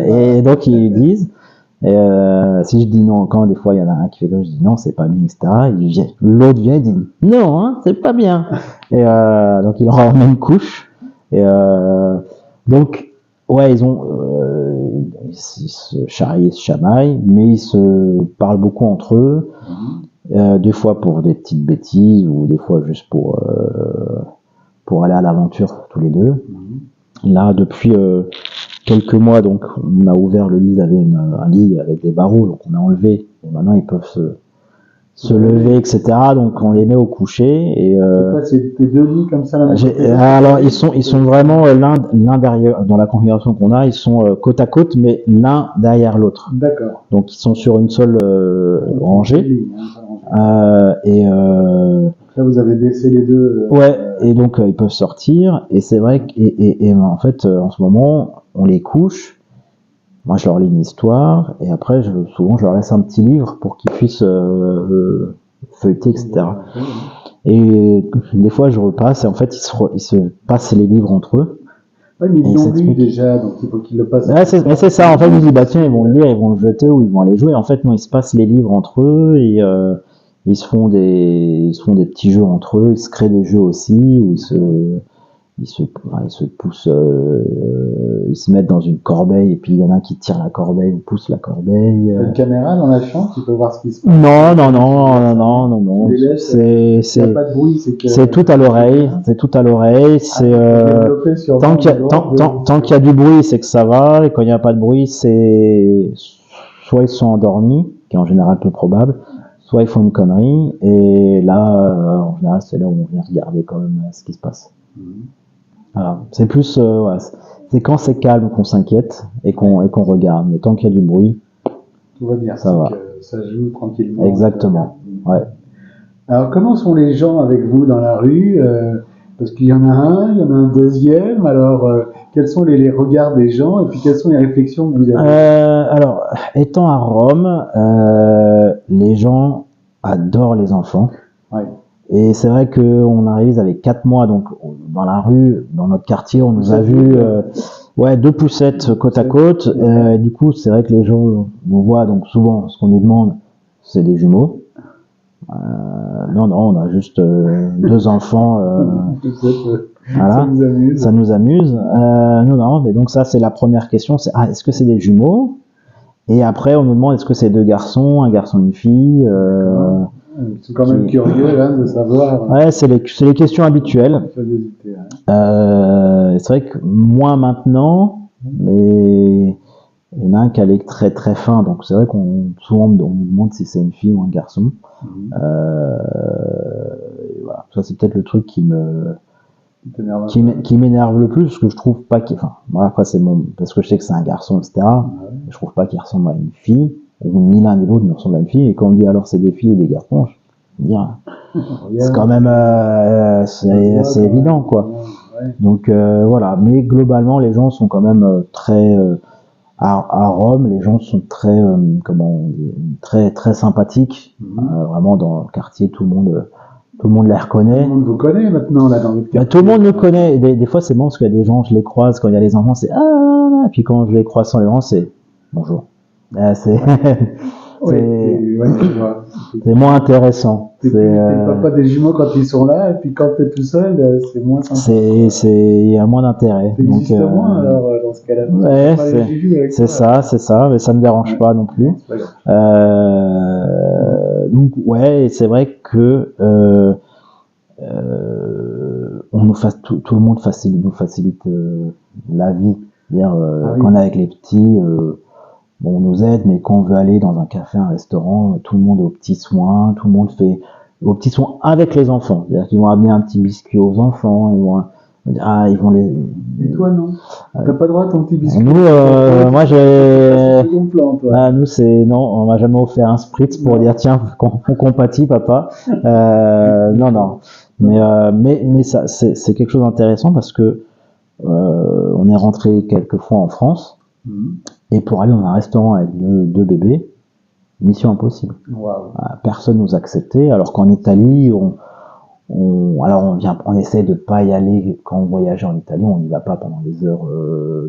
et donc ils disent. Et si je dis non, quand des fois il y en a un qui fait comme je dis non, c'est pas bien, etc. L'autre vient et dit non, hein, c'est pas bien. Et donc il leur ramène une couche. Et donc ouais, ils se charrient, ils se chamaillent, mais ils se parlent beaucoup entre eux. Des fois pour des petites bêtises, ou des fois juste pour aller à l'aventure tous les deux. Là, depuis quelques mois, donc, on a ouvert le lit, il y avait un lit avec des barreaux, donc on a enlevé, et maintenant ils peuvent se lever, etc. Donc on les met au coucher, et c'est tes deux lits comme ça. Alors ils sont vraiment l'un derrière, dans la configuration qu'on a, ils sont côte à côte, mais l'un derrière l'autre. D'accord. Donc ils sont sur une seule rangée. Et là vous avez baissé les deux. Ouais, et donc ils peuvent sortir, et c'est vrai que et en fait en ce moment on les couche. Moi je leur lis une histoire, et après souvent je leur laisse un petit livre pour qu'ils puissent feuilleter, etc. Et des fois je repasse, et en fait ils se passent les livres entre eux. Ouais, mais ils l'ont lu déjà, donc il faut qu'ils le passent. Ouais, mais c'est ça, en fait je dis bah tiens, ils vont le lire, ils vont le jeter, ou ils vont aller jouer. En fait non, ils se passent les livres entre eux, et ils se font des petits jeux entre eux, ils se créent des jeux aussi, où ils se poussent, ils se mettent dans une corbeille, et puis il y en a un qui tire la corbeille ou pousse la corbeille. Une caméra dans la chambre, tu peux voir ce qui se passe. Non. C'est pas de bruit, c'est tout à l'oreille, tant qu'il y a du bruit, c'est que ça va, et quand il n'y a pas de bruit, c'est soit ils sont endormis, qui est en général peu probable, soit ils font une connerie, et là, en général, c'est là où on vient regarder quand même ce qui se passe. Voilà. C'est plus, c'est quand c'est calme qu'on s'inquiète et qu'on regarde, mais tant qu'il y a du bruit, tout va bien, ça va. Que ça joue tranquillement. Exactement. Ouais. Alors, comment sont les gens avec vous dans la rue? Parce qu'il y en a un, il y en a un deuxième. Alors, quels sont les regards des gens, et puis quelles sont les réflexions que vous avez? Alors, étant à Rome, les gens adorent les enfants. Ouais. Et c'est vrai qu'on arrive avec 4 mois, donc dans la rue, dans notre quartier, on nous a vu 2 poussettes côte à côte. Du coup, c'est vrai que les gens nous voient, donc souvent, ce qu'on nous demande, c'est des jumeaux. Non, on a juste 2 enfants. Voilà, ça nous amuse. Non, mais donc ça, c'est la première question, c'est est-ce que c'est des jumeaux? Et après, on nous demande est-ce que c'est 2 garçons, un garçon, une fille. C'est quand même curieux de savoir. Ouais, c'est les questions habituelles. C'est vrai que moins maintenant, mais il y en a un qui a les traits très fins, donc c'est vrai qu'on souvent on nous demande si c'est une fille ou un garçon. Voilà. Ça, c'est peut-être le truc qui m'énerve le plus, parce que je trouve pas moi après parce que je sais que c'est un garçon, etc. Je trouve pas qu'il ressemble à une fille, ou ni l'un ni l'autre ne ressemble à une fille, et quand on dit alors c'est des filles ou des garçons, je veux dire, c'est quand même c'est évident, quoi. Donc voilà, mais globalement les gens sont quand même très à Rome, les gens sont très très sympathiques. Vraiment dans le quartier, tout le monde les reconnaît. Tout le monde vous connaît maintenant là dans votre quartier. Tout le monde me connaît. Des fois c'est bon parce qu'il y a des gens, je les croise quand il y a les enfants, c'est et puis quand je les croise sans les enfants, c'est bonjour. C'est moins intéressant. T'es pas des jumeaux quand ils sont là, et puis quand t'es tout seul, c'est moins sympa. Il y a moins d'intérêt. Donc moins alors dans ce cas-là. Ouais, c'est ça, mais ça me dérange pas non plus. Donc ouais, c'est vrai que on nous tout le monde nous facilite la vie. C'est-à-dire, Ah oui. quand on est avec les petits, bon, on nous aide, mais quand on veut aller dans un café, un restaurant, tout le monde est aux petits soins, tout le monde fait aux petits soins avec les enfants. C'est-à-dire qu'ils vont amener un petit biscuit aux enfants, ils vont les. Et toi, non? T'as pas droit à ton petit biscuit? Nous, moi, C'est ton plan, toi. ah, nous, non, on m'a jamais offert un spritz pour dire tiens, on compatit, papa. Non. Mais ça, c'est quelque chose d'intéressant parce que on est rentré quelques fois en France et pour aller dans un restaurant avec deux bébés, mission impossible. Wow. Personne nous acceptait, alors qu'en Italie, on essaie de pas y aller quand on voyage en Italie, on n'y va pas pendant les heures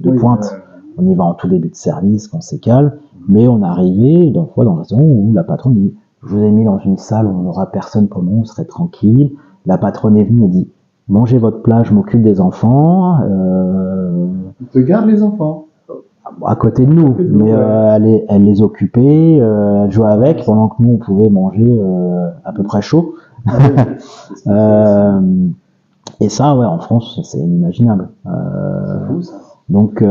de pointe. On y va en tout début de service, quand c'est calme. Mais on est arrivé une fois dans le restaurant où la patronne dit « Je vous ai mis dans une salle où on n'aura personne pour nous, on serait tranquille. » La patronne est venue, me dit « Mangez votre plat, je m'occupe des enfants. » Tu te gardes les enfants à côté de nous, mais elle les occupait, elle jouait avec, pendant que nous on pouvait manger à peu près chaud. Et ça, ouais, en France, c'est inimaginable. C'est fou, ça. Donc,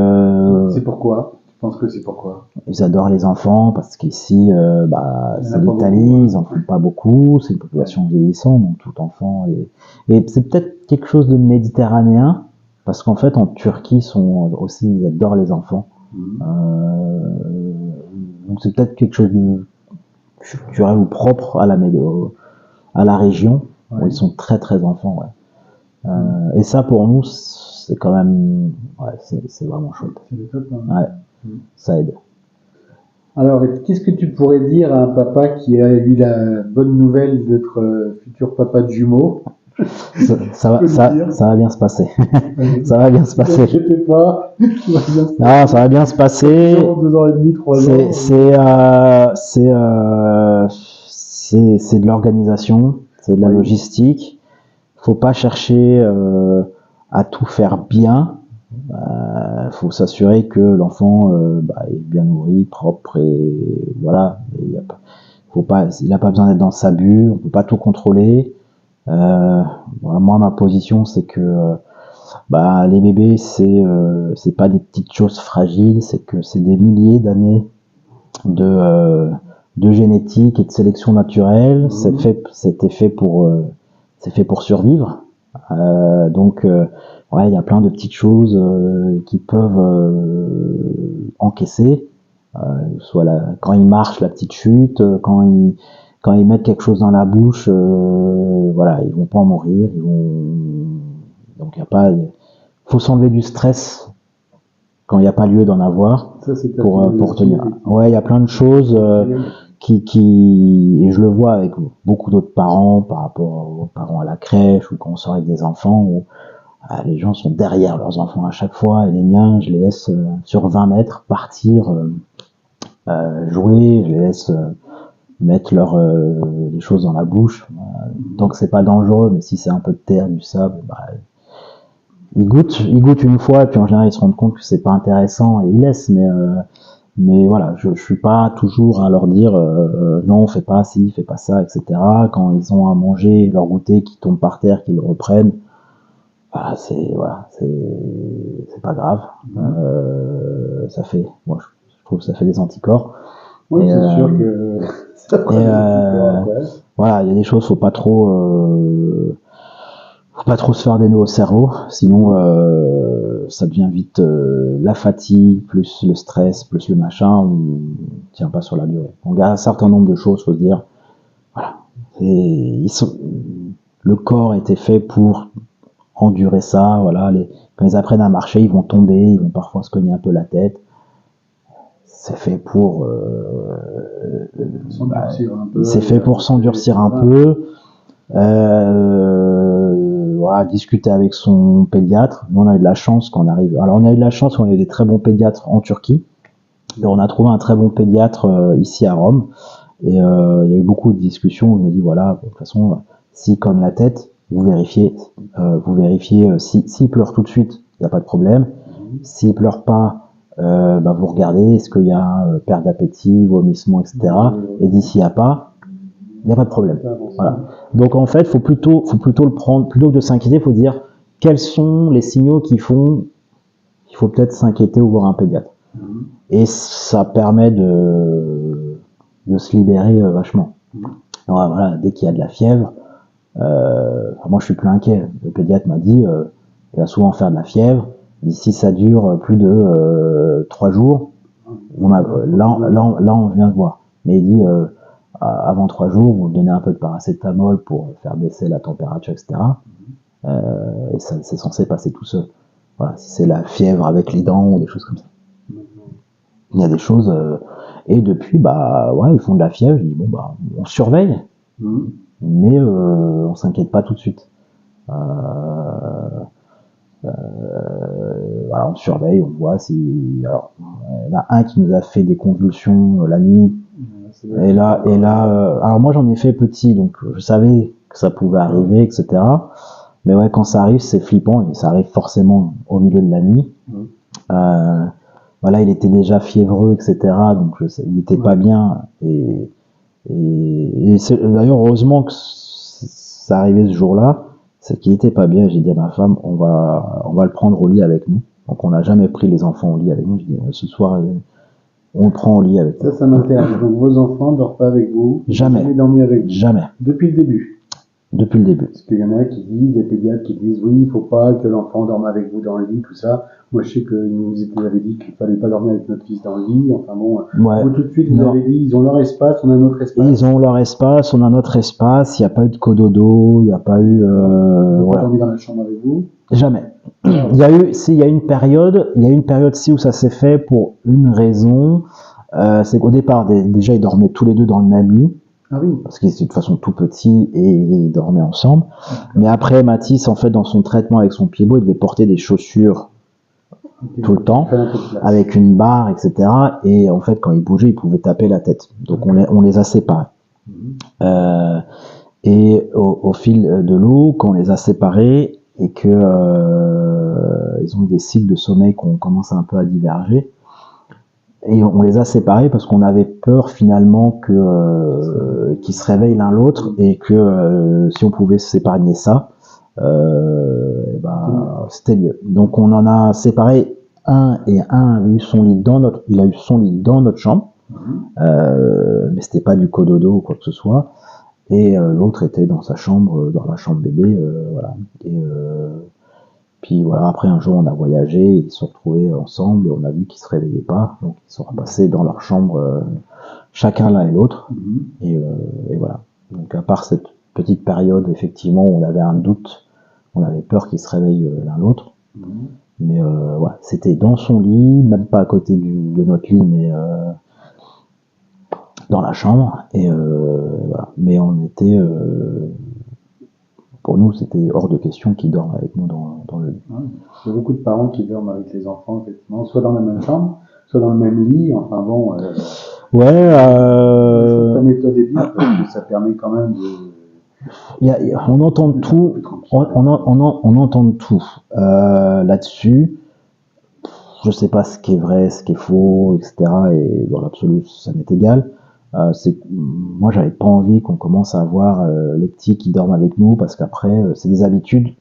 c'est pourquoi? Tu penses que c'est pourquoi? Ils adorent les enfants parce qu'ici, c'est l'Italie, ils en font pas beaucoup, c'est une population vieillissante, donc tout enfant. Et c'est peut-être quelque chose de méditerranéen, parce qu'en fait, en Turquie, ils adorent les enfants. Donc c'est peut-être quelque chose de culturel ou propre à la région, où ils sont très très enfants. Ouais. Et ça, pour nous, c'est quand même, c'est vraiment chouette. C'est le top, hein. Ouais, ça aide. Alors, qu'est-ce que tu pourrais dire à un papa qui a eu la bonne nouvelle d'être futur papa de jumeaux? Ça va bien se passer. Ça va bien se passer. T'inquiète pas. Ça va bien se passer. 2 ans et demi, 3 ans. C'est de l'organisation, c'est de la logistique. Faut pas chercher à tout faire bien. Faut s'assurer que l'enfant est bien nourri, propre et voilà. Il a pas besoin d'être dans sa bulle. On peut pas tout contrôler. Moi, ma position, c'est que les bébés, c'est pas des petites choses fragiles, c'est que c'est des milliers d'années de génétique et de sélection naturelle. C'est fait pour survivre. Donc, il y a plein de petites choses qui peuvent encaisser. Soit quand ils marchent, la petite chute, quand ils mettent quelque chose dans la bouche, ils vont pas en mourir. Donc faut s'enlever du stress quand il n'y a pas lieu d'en avoir. Ça, pour tenir. Ouais, il y a plein de choses et je le vois avec beaucoup d'autres parents par rapport aux parents à la crèche ou quand on sort avec des enfants où les gens sont derrière leurs enfants à chaque fois et les miens, je les laisse sur 20 mètres partir jouer, je les laisse mettre les choses dans la bouche. Tant que c'est pas dangereux, mais si c'est un peu de terre, du sable, ils goûtent une fois et puis en général ils se rendent compte que c'est pas intéressant et ils laissent. Mais voilà, je suis pas toujours à leur dire non, fais pas ci, fais pas ça, etc. Quand ils ont à manger leur goûter qui tombe par terre, qu'ils le reprennent, c'est pas grave. Moi je trouve que ça fait des anticorps. Oui, c'est sûr que ça fait des anticorps. Voilà, il y a des choses, faut pas trop se faire des nœuds au cerveau, sinon ça devient vite la fatigue, plus le stress, plus le machin, on tient pas sur la durée. Donc il y a un certain nombre de choses, faut se dire, voilà, le corps a été fait pour endurer ça, voilà, quand ils apprennent à marcher, ils vont tomber, ils vont parfois se cogner un peu la tête. C'est fait pour s'endurcir un peu. C'est fait pour s'endurcir un peu. Discuter avec son pédiatre. Nous, on a eu de la chance qu'on arrive. Alors, on a eu de la chance qu'on ait des très bons pédiatres en Turquie. Et on a trouvé un très bon pédiatre ici à Rome. Et il y a eu beaucoup de discussions. On a dit voilà, de toute façon, s'il cogne la tête, vous vérifiez s'il pleure tout de suite, il n'y a pas de problème. S'il pleure pas, vous regardez, est-ce qu'il y a perte d'appétit, vomissement, etc. Et d'ici il n'y a pas, Il n'y a pas de problème. Ça avance. Voilà. Donc en fait, faut plutôt le prendre, plutôt que de s'inquiéter, faut dire quels sont les signaux qui font qu'il faut peut-être s'inquiéter ou voir un pédiatre. Et ça permet de se libérer vachement. Alors, voilà, dès qu'il y a de la fièvre, moi je suis plus inquiet. Le pédiatre m'a dit, il va souvent faire de la fièvre. D'ici ça dure plus de 3 jours, là on vient se voir. Mais il dit, avant 3 jours, vous donnez un peu de paracétamol pour faire baisser la température, etc. Et ça, c'est censé passer tout seul. Voilà, si c'est la fièvre avec les dents ou des choses comme ça. Il y a des choses, et depuis, ouais, ils font de la fièvre. Je dis, bon, on surveille, mais on s'inquiète pas tout de suite. Voilà, on surveille, on voit si. Alors, il y en a un qui nous a fait des convulsions la nuit. Et là, alors moi j'en ai fait petit, donc je savais que ça pouvait arriver, etc. Mais ouais, quand ça arrive, c'est flippant et ça arrive forcément au milieu de la nuit. Voilà, il était déjà fiévreux, etc. Donc il était pas bien. Et c'est d'ailleurs heureusement que ça arrivait ce jour-là, c'est qu'il était pas bien. J'ai dit à ma femme, on va le prendre au lit avec nous. Donc on n'a jamais pris les enfants au lit avec nous. Je dis, ce soir, on le prend au lit avec nous. Ça m'intéresse. Donc vos enfants ne dorment pas avec vous? Jamais. Jamais dormi avec vous? Jamais. Depuis le début? Depuis le début. Parce qu'il y en a qui disent, des pédiatres qui disent, oui, il faut pas que l'enfant dorme avec vous dans le lit, tout ça. Moi, je sais que nous avaient dit qu'il fallait pas dormir avec notre fils dans le lit. Enfin bon, ouais. Vous tout de suite, vous avez dit, ils ont leur espace, on a notre espace. Ils ont leur espace, on a notre espace. Il n'y a pas eu de cododo, il n'y a pas eu. Ils ont voilà. pas dormi dans la chambre avec vous? Jamais. Il y a une période où ça s'est fait pour une raison. C'est qu'au départ, déjà, ils dormaient tous les deux dans le même lit. Ah oui. Parce qu'ils étaient de toute façon tout petits et ils dormaient ensemble. Mais après, Mathis, en fait, dans son traitement avec son pied-beau, il devait porter des chaussures tout le temps, avec une barre, etc. Et en fait, quand il bougeait, il pouvait taper la tête. Donc on les a séparés. Et au fil de l'eau, quand on les a séparés et que ils ont eu des cycles de sommeil qu'on commence un peu à diverger, et on les a séparés parce qu'on avait peur finalement qu'ils se réveillent l'un l'autre et que si on pouvait s'épargner ça, c'était mieux. Donc on en a séparé un et un a eu son lit il a eu son lit dans notre chambre, mais c'était pas du cododo ou quoi que ce soit. Et l'autre était dans sa chambre, dans la chambre bébé, voilà. Et puis voilà, après un jour on a voyagé, ils se sont retrouvés ensemble et on a vu qu'ils se réveillaient pas, donc ils sont repassés dans leur chambre, chacun l'un et l'autre. Et voilà. Donc à part cette petite période, effectivement, où on avait un doute, on avait peur qu'ils se réveillent l'un l'autre. Mais voilà, c'était dans son lit, même pas à côté de notre lit, mais dans la chambre. Et voilà. Mais on était, pour nous, c'était hors de question qu'ils dorment avec nous dans le lit. Il y a beaucoup de parents qui dorment avec les enfants, effectivement, soit dans la même chambre, soit dans le même lit. Enfin bon. Ouais. Ta méthode est bien parce que ça permet quand même de. On entend de tout. On entend de tout là-dessus. Je sais pas ce qui est vrai, ce qui est faux, etc. Et dans l'absolu, ça m'est égal. Moi, j'avais pas envie qu'on commence à avoir les petits qui dorment avec nous parce qu'après, c'est des habitudes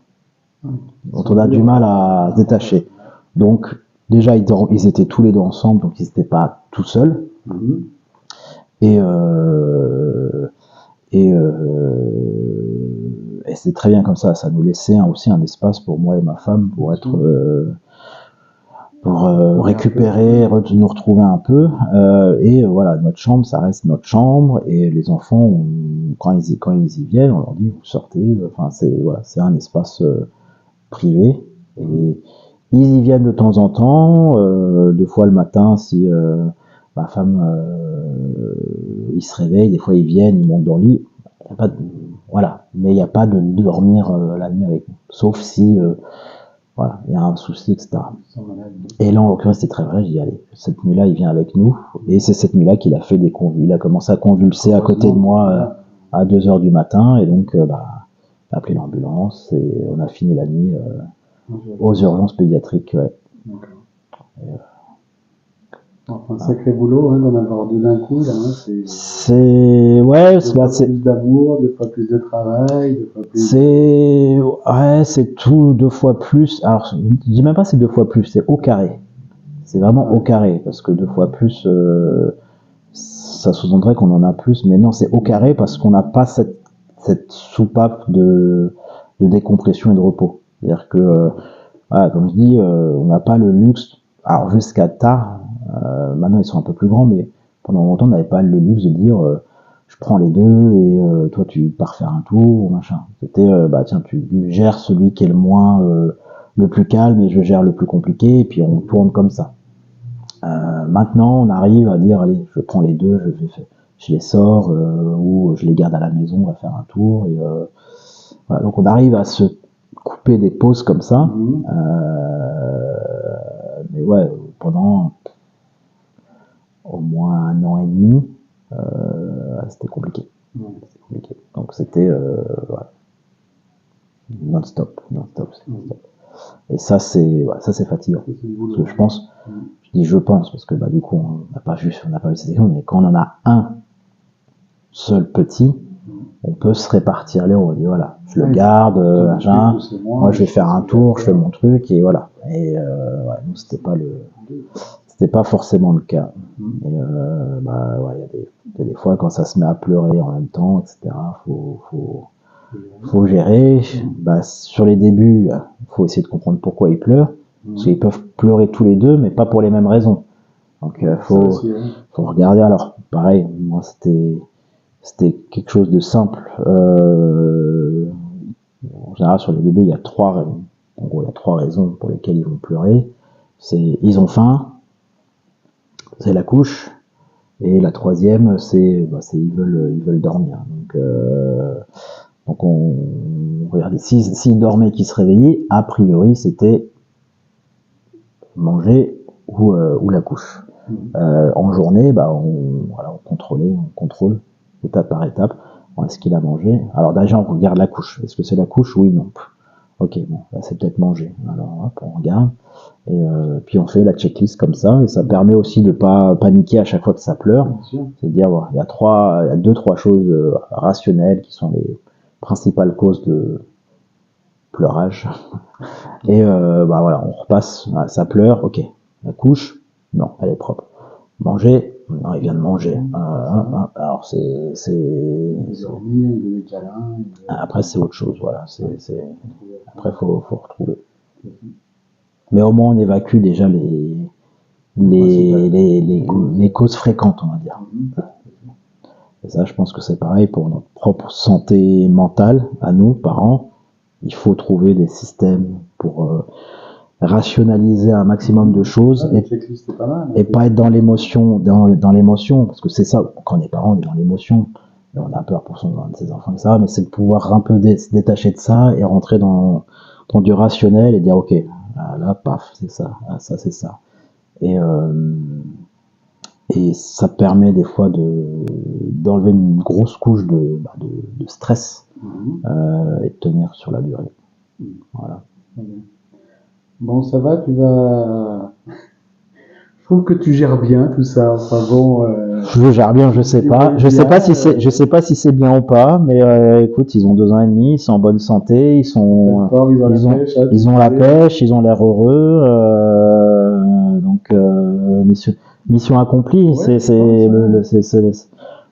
dont on a du mal à se détacher. Donc, déjà, ils étaient tous les deux ensemble, donc ils n'étaient pas tout seuls. Et c'est très bien comme ça. Ça nous laissait aussi un espace pour moi et ma femme pour être récupérer, nous retrouver un peu. Et voilà, notre chambre, ça reste notre chambre. Et les enfants, quand ils y viennent, on leur dit vous sortez. Enfin, c'est un espace privé. Et ils y viennent de temps en temps. 2 fois le matin, si ma femme, ils se réveillent. Des fois, ils viennent, ils montent dans le lit. Voilà, mais il n'y a pas de dormir la nuit avec nous, sauf si voilà, il y a un souci, etc. Et là, en l'occurrence, c'était très vrai. J'ai dit, allez, cette nuit-là, il vient avec nous. Et c'est cette nuit-là qu'il a fait des convulsions. Il a commencé à convulser à côté de moi à 2h du matin. Et donc, on a appelé l'ambulance et on a fini la nuit aux urgences pédiatriques. Ouais. Enfin Un sacré boulot hein, d'en avoir deux d'un coup, là. Hein, Ouais, deux fois plus d'amour, deux fois plus de travail, deux fois plus. C'est tout 2 fois plus. Alors, je dis même pas c'est 2 fois plus, c'est au carré. C'est vraiment au carré, parce que 2 fois plus, ça sous-entendrait qu'on en a plus, mais non, c'est au carré parce qu'on n'a pas cette soupape de décompression et de repos. C'est-à-dire que, voilà, comme je dis, on n'a pas le luxe. Alors jusqu'à tard, maintenant ils sont un peu plus grands, mais pendant longtemps on n'avait pas le luxe de dire, je prends les deux et toi tu pars faire un tour, machin. C'était, tiens, tu gères celui qui est le plus calme et je gère le plus compliqué, et puis on tourne comme ça. Maintenant, on arrive à dire, allez, je prends les deux, je les sors ou je les garde à la maison, on va faire un tour. Et, voilà, donc on arrive à se couper des pauses comme ça. Mais ouais, pendant au moins 1 an et demi, c'était compliqué. C'était compliqué. Donc c'était voilà, non-stop. Et ça c'est fatigant. Parce que je pense, je pense parce que du coup on n'a pas vu cette séquence, mais quand on en a un seul petit, on peut se répartir les rôles. Et voilà, je le garde, machin. Moi je vais faire un tour, je fais mon truc et voilà. Et nous c'était pas forcément le cas. Et il y a des fois quand ça se met à pleurer en même temps, etc. Faut gérer. Sur les débuts, faut essayer de comprendre pourquoi ils pleurent. Parce qu'ils peuvent pleurer tous les deux, mais pas pour les mêmes raisons. Donc faut regarder. Alors pareil, moi c'était quelque chose de simple. En général sur les bébés, il y a 3 raisons. En gros, il y a 3 raisons pour lesquelles ils vont pleurer. C'est ils ont faim, c'est la couche, et la troisième c'est ils veulent dormir. Donc on regardait, s'ils dormaient et qu'ils se réveillaient, a priori c'était manger ou la couche. En journée, on contrôle étape par étape. Est-ce qu'il a mangé? Alors déjà on regarde la couche. Est-ce que c'est la couche? Oui, non. Ok, bon, là c'est peut-être mangé. Alors hop, on regarde. Et puis on fait la checklist comme ça, et ça permet aussi de pas paniquer à chaque fois que ça pleure. C'est de dire, voilà, il y a 2-3 choses rationnelles qui sont les principales causes de pleurage. Et voilà, on repasse, ça pleure, ok. La couche, non, elle est propre. Manger, non, il vient de manger. Alors après c'est autre chose, voilà. Après faut retrouver. Mais au moins on évacue déjà les causes fréquentes, on va dire. Et ça, je pense que c'est pareil pour notre propre santé mentale, à nous, parents. Il faut trouver des systèmes pour rationaliser un maximum de choses et pas être dans l'émotion, dans l'émotion, parce que c'est ça, quand on est parent, on est dans l'émotion, et on a peur pour ses enfants, etc. Mais c'est de pouvoir un peu se détacher de ça et rentrer dans du rationnel et dire, ok, là, paf, c'est ça, ça, c'est ça. Et ça permet des fois d'enlever une grosse couche de stress et de tenir sur la durée. Voilà. Bon, ça va, tu vas... Je trouve que tu gères bien tout ça. Enfin bon. Je gère bien, je sais pas. Je sais pas si c'est bien ou pas, mais écoute, ils ont 2 ans et demi, ils sont en bonne santé, ils ont la pêche, ils ont l'air heureux. Donc mission accomplie. Ouais,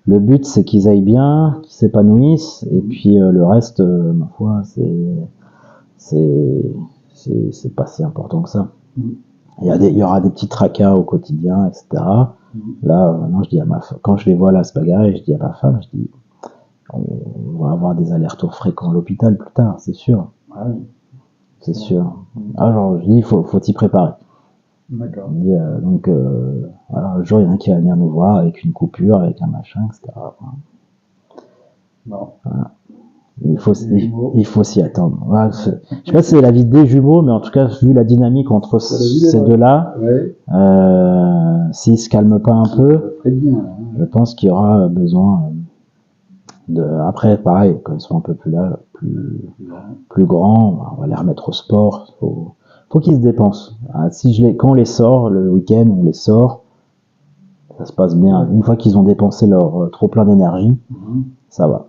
le but, c'est qu'ils aillent bien, qu'ils s'épanouissent, et puis le reste, ma foi, c'est pas si important que ça. Il y aura des petits tracas au quotidien, etc. Là, maintenant, je dis à ma femme, quand je les vois là se bagarrer, je dis à ma femme, je dis, on va avoir des allers-retours fréquents à l'hôpital plus tard, c'est sûr. C'est sûr. Je dis, faut t'y préparer. D'accord. Donc, voilà, un jour, il y en a qui va venir nous voir avec une coupure, avec un machin, etc. Non. Voilà. Il faut s'y attendre. Voilà, je sais pas si c'est la vie des jumeaux, mais en tout cas, vu la dynamique entre ces deux-là, s'ils se calment pas un peu, je pense qu'il y aura besoin après, pareil, quand ils seront un peu plus grands, on va les remettre au sport. Faut qu'ils se dépensent. Quand on les sort, le week-end, on les sort, ça se passe bien. Une fois qu'ils ont dépensé leur trop plein d'énergie, ça va.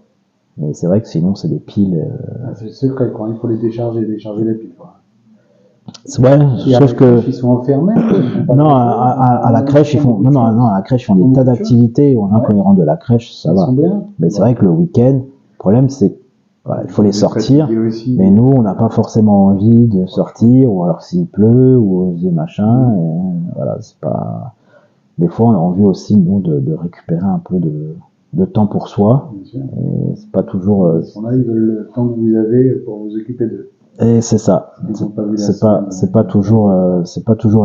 Mais c'est vrai que sinon, c'est des piles. C'est le secret, quoi. Il faut les décharger les piles, quoi. Ouais, sauf que. Ils sont enfermés. Non, à la crèche, ils font. Non, à la crèche, ils font des tas d'activités. Quand ils rentrent de la crèche, ça va. Mais c'est vrai que le week-end, le problème, c'est voilà, il faut les sortir. Mais nous, on n'a pas forcément envie de sortir, ou alors s'il pleut, ou des machins. Et voilà, c'est pas. Des fois, on a envie aussi, nous, de récupérer un peu de temps pour soi. Et c'est pas toujours. Ils sont là, ils veulent le temps que vous avez pour vous occuper d'eux. Et c'est ça. C'est pas toujours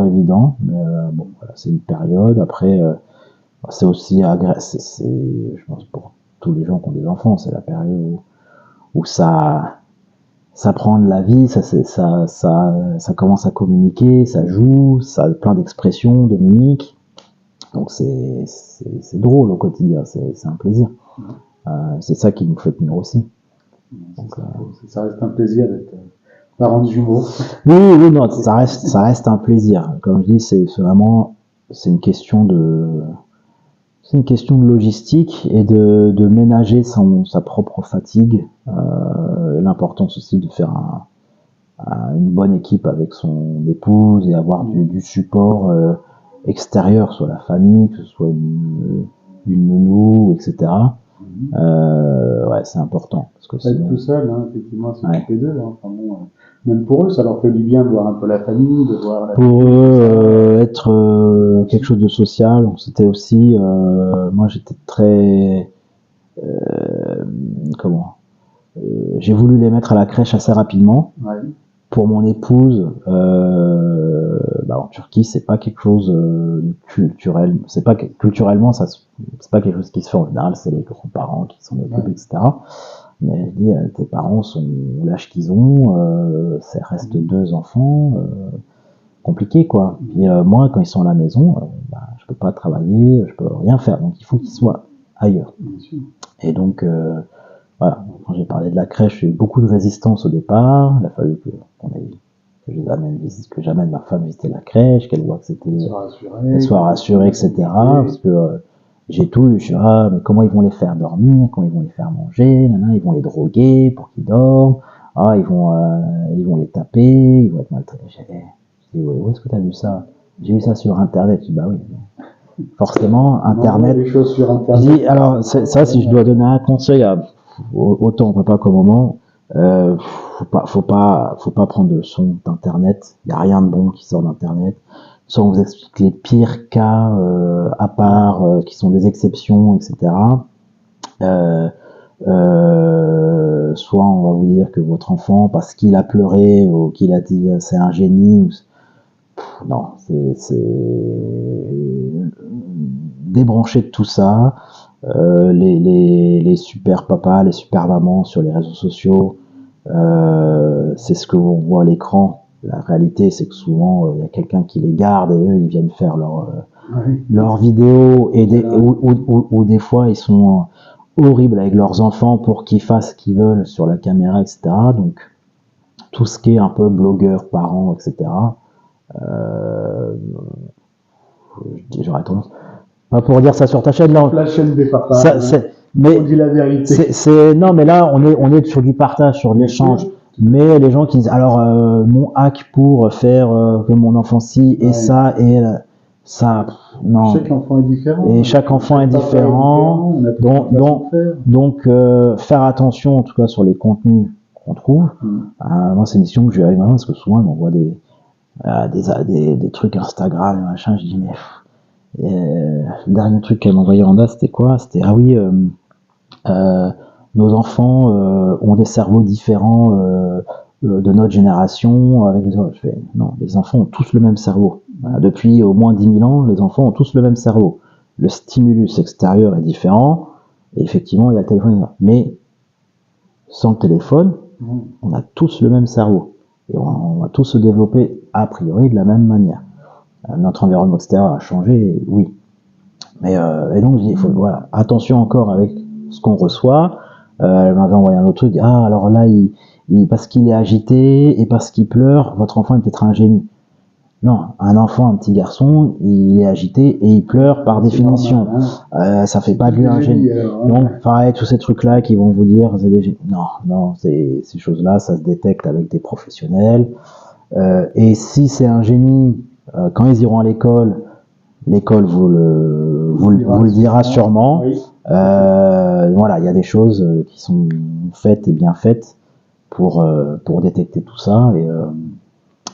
évident. Mais bon, voilà, c'est une période. Après, c'est aussi je pense pour tous les gens qui ont des enfants, c'est la période où ça prend de la vie, ça commence à communiquer, ça joue, ça a plein d'expressions, de mimiques. Donc c'est drôle au quotidien, c'est un plaisir. C'est ça qui nous fait tenir aussi. Donc, ça reste un plaisir d'être parent de jumeaux. Oui, non, ça reste un plaisir. Comme je dis, c'est une question de logistique et de ménager sa propre fatigue. L'importance aussi de faire une bonne équipe avec son épouse et avoir du support extérieur, soit la famille, que ce soit une nounou, etc. Ouais, c'est important. Parce que sinon... Être tout seul, effectivement, s'occuper d'eux. Enfin, bon, même pour eux, ça leur fait du bien de voir un peu la famille, de voir la pour eux, être quelque chose de social. C'était aussi, moi j'étais très, j'ai voulu les mettre à la crèche assez rapidement. Ouais. Pour mon épouse, en Turquie, c'est pas quelque chose de culturel. C'est pas culturellement, c'est pas quelque chose qui se fait en général. C'est les grands-parents qui s'en occupent, etc. Mais je dis, tes parents sont l'âge qu'ils ont, ça reste 2 enfants, compliqué quoi. Puis moi, quand ils sont à la maison, je peux pas travailler, je peux rien faire. Donc il faut qu'ils soient ailleurs. Et donc voilà, quand j'ai parlé de la crèche, j'ai eu beaucoup de résistance au départ. Il a fallu que j'amène ma femme visiter la crèche, qu'elle voit que qu'elle soit rassurée, etc. Parce que j'ai tout eu. Je suis mais comment ils vont les faire dormir, comment ils vont les faire manger, ils vont les droguer pour qu'ils dorment. Ils vont les taper, ils vont être maltraités. Je dis où est-ce que tu as vu ça? J'ai vu ça sur Internet. Je dis oui. Forcément, Internet. Les choses sur Internet. Je dis, alors ça, si je dois donner un conseil autant au papa qu'au maman, faut pas prendre de leçons d'internet. Il y a rien de bon qui sort d'internet. Soit on vous explique les pires cas à part, qui sont des exceptions, etc. Soit on va vous dire que votre enfant, parce qu'il a pleuré ou qu'il a dit c'est un génie, non, c'est débrancher de tout ça. Les super papas, les super mamans sur les réseaux sociaux, c'est ce que on voit à l'écran. La réalité, c'est que souvent il y a quelqu'un qui les garde et eux ils viennent faire leurs vidéos et ou des fois ils sont horribles avec leurs enfants pour qu'ils fassent ce qu'ils veulent sur la caméra, etc. Donc tout ce qui est un peu blogueur, parents, etc. J'aurais tendance, pas pour dire ça sur ta chaîne, là. La chaîne des papas. Mais on dit la vérité. Non, mais là, on est sur du partage, sur l'échange. Mais les gens qui disent, alors, mon hack pour faire que mon enfant et ça, et ça, non. Chaque enfant est différent. Et chaque enfant est différent. Donc, faire attention, en tout cas, sur les contenus qu'on trouve. Moi, c'est une mission que j'ai avec ma main, parce que souvent, elle m'envoie des trucs Instagram et machin. Je dis, mais le dernier truc qu'elle m'envoyait en date, c'était quoi? C'était nos enfants ont des cerveaux différents de notre génération avec les autres. Je fais, non, les enfants ont tous le même cerveau. Depuis au moins 10 000 ans, les enfants ont tous le même cerveau. Le stimulus extérieur est différent, et effectivement, il y a le téléphone. Mais sans le téléphone, on a tous le même cerveau. Et on va tous se développer a priori de la même manière. Notre environnement extérieur a changé, oui. Mais et donc il faut attention encore avec ce qu'on reçoit. Elle m'avait envoyé un autre truc. Alors là, parce qu'il est agité et parce qu'il pleure, votre enfant est peut-être un génie. Non, un enfant, un petit garçon, il est agité et il pleure par définition. Normal, hein. Ça fait pas de lui un génie. Donc, pareil, tous ces trucs-là qui vont vous dire, c'est des non, ces choses-là, ça se détecte avec des professionnels. Et si c'est un génie, quand ils iront à l'école vous le dira sûrement. Oui. Voilà, il y a des choses qui sont faites et bien faites pour détecter tout ça.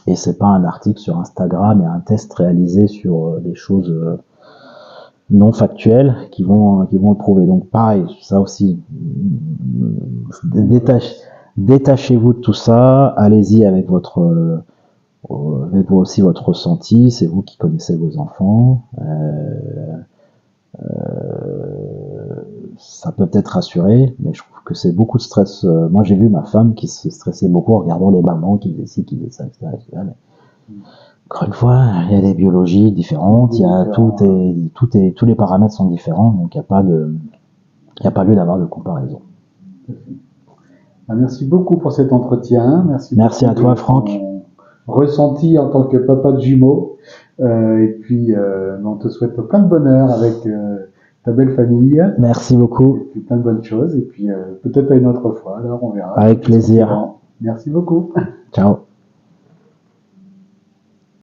Et c'est pas un article sur Instagram et un test réalisé sur des choses non factuelles qui vont le prouver. Donc pareil, ça aussi, détachez-vous de tout ça, allez-y avec aussi votre ressenti, c'est vous qui connaissez vos enfants. Ça peut peut-être rassurer, mais je trouve que c'est beaucoup de stress. Moi, j'ai vu ma femme qui se stressait beaucoup en regardant les mamans qui faisaient ci, qui faisaient ça, etc. Mais, encore une fois, il y a des biologies différentes, tous les paramètres sont différents, donc il n'y a pas lieu d'avoir de comparaison. Merci beaucoup pour cet entretien. Merci à toi, Franck. Ressenti en tant que papa de jumeaux. Et puis, on te souhaite plein de bonheur avec ta belle famille. Merci beaucoup. Et puis plein de bonnes choses. Et puis, peut-être à une autre fois. Alors, on verra. Avec plaisir. Merci beaucoup. Ciao.